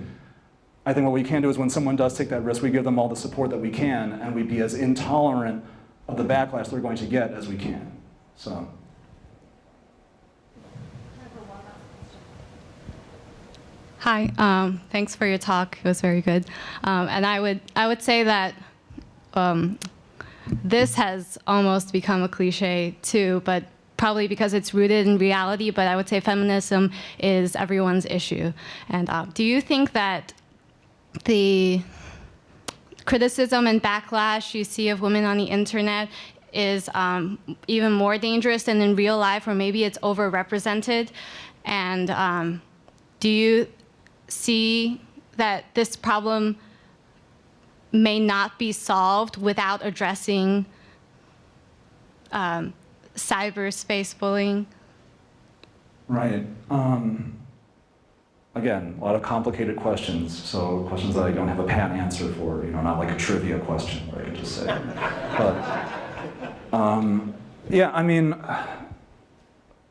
what we can do is when someone does take that risk, we give them all the support that we can, and we be as intolerant of the backlash they're going to get as we can. So. Hi, thanks for your talk. It was very good. And I would say that this has almost become a cliche too, but probably because it's rooted in reality, but I would say feminism is everyone's issue. And do you think that the criticism and backlash you see of women on the internet is even more dangerous than in real life, or maybe it's overrepresented? And do you see that this problem may not be solved without addressing cyberspace bullying? Right. Again, a lot of complicated questions, so questions that I don't have a pat answer for, you know, not like a trivia question where I could just say. But, yeah, I mean,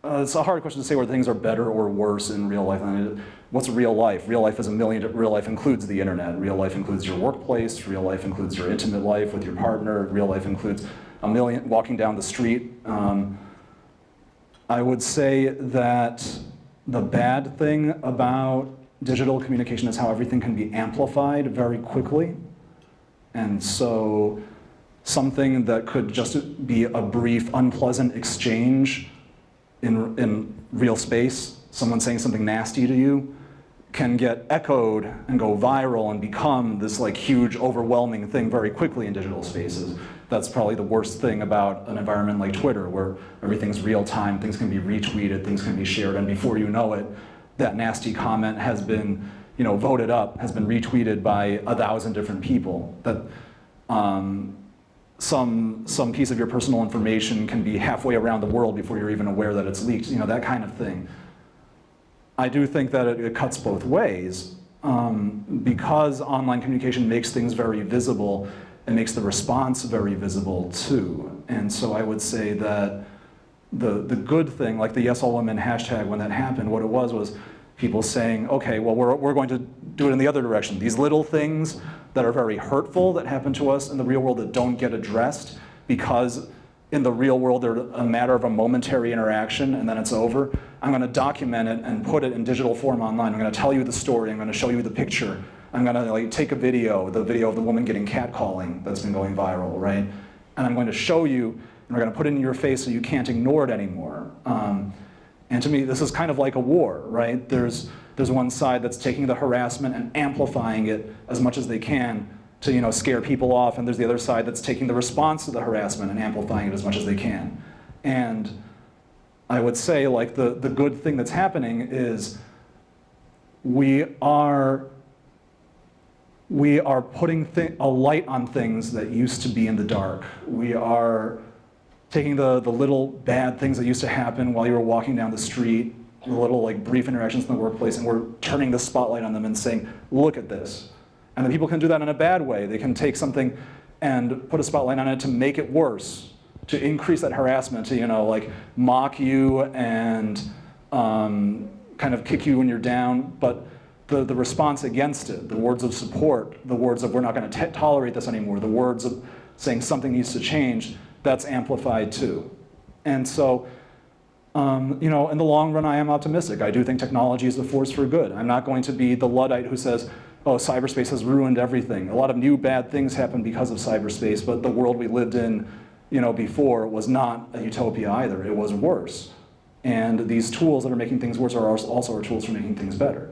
it's a hard question to say where things are better or worse in real life. I mean, what's real life? Real life is real life includes the internet. Real life includes your workplace. Real life includes your intimate life with your partner. Real life includes walking down the street. I would say that the bad thing about digital communication is how everything can be amplified very quickly. And so something that could just be a brief, unpleasant exchange in real space, someone saying something nasty to you, can get echoed and go viral and become this like huge, overwhelming thing very quickly in digital spaces. That's probably the worst thing about an environment like Twitter, where everything's real time, things can be retweeted, things can be shared, and before you know it, that nasty comment has been, you know, voted up, has been retweeted by 1,000 different people. That, some piece of your personal information can be halfway around the world before you're even aware that it's leaked, that kind of thing. I do think that it cuts both ways. Because online communication makes things very visible, it makes the response very visible too. And so I would say that the good thing, like the Yes All Women hashtag, when that happened, what it was people saying, okay, well, we're going to do it in the other direction. These little things that are very hurtful that happen to us in the real world that don't get addressed because in the real world they're a matter of a momentary interaction and then it's over. I'm going to document it and put it in digital form online. I'm going to tell you the story. I'm going to show you the picture. I'm going to take a video, the video of the woman getting catcalling that's been going viral, right? And I'm going to show you, and we're going to put it in your face so you can't ignore it anymore. And to me, this is kind of like a war, right? There's one side that's taking the harassment and amplifying it as much as they can to scare people off, and there's the other side that's taking the response to the harassment and amplifying it as much as they can. And I would say like the good thing that's happening is we are putting a light on things that used to be in the dark. We are taking the little bad things that used to happen while you were walking down the street, the little like brief interactions in the workplace, and we're turning the spotlight on them and saying, look at this. And then people can do that in a bad way. They can take something and put a spotlight on it to make it worse, to increase that harassment, to like mock you and kind of kick you when you're down. But the response against it, the words of support, the words of we're not going to tolerate this anymore, the words of saying something needs to change, that's amplified too. And so, in the long run, I am optimistic. I do think technology is a force for good. I'm not going to be the Luddite who says, oh, cyberspace has ruined everything. A lot of new bad things happened because of cyberspace, but the world we lived in, before was not a utopia either. It was worse. And these tools that are making things worse are also our tools for making things better.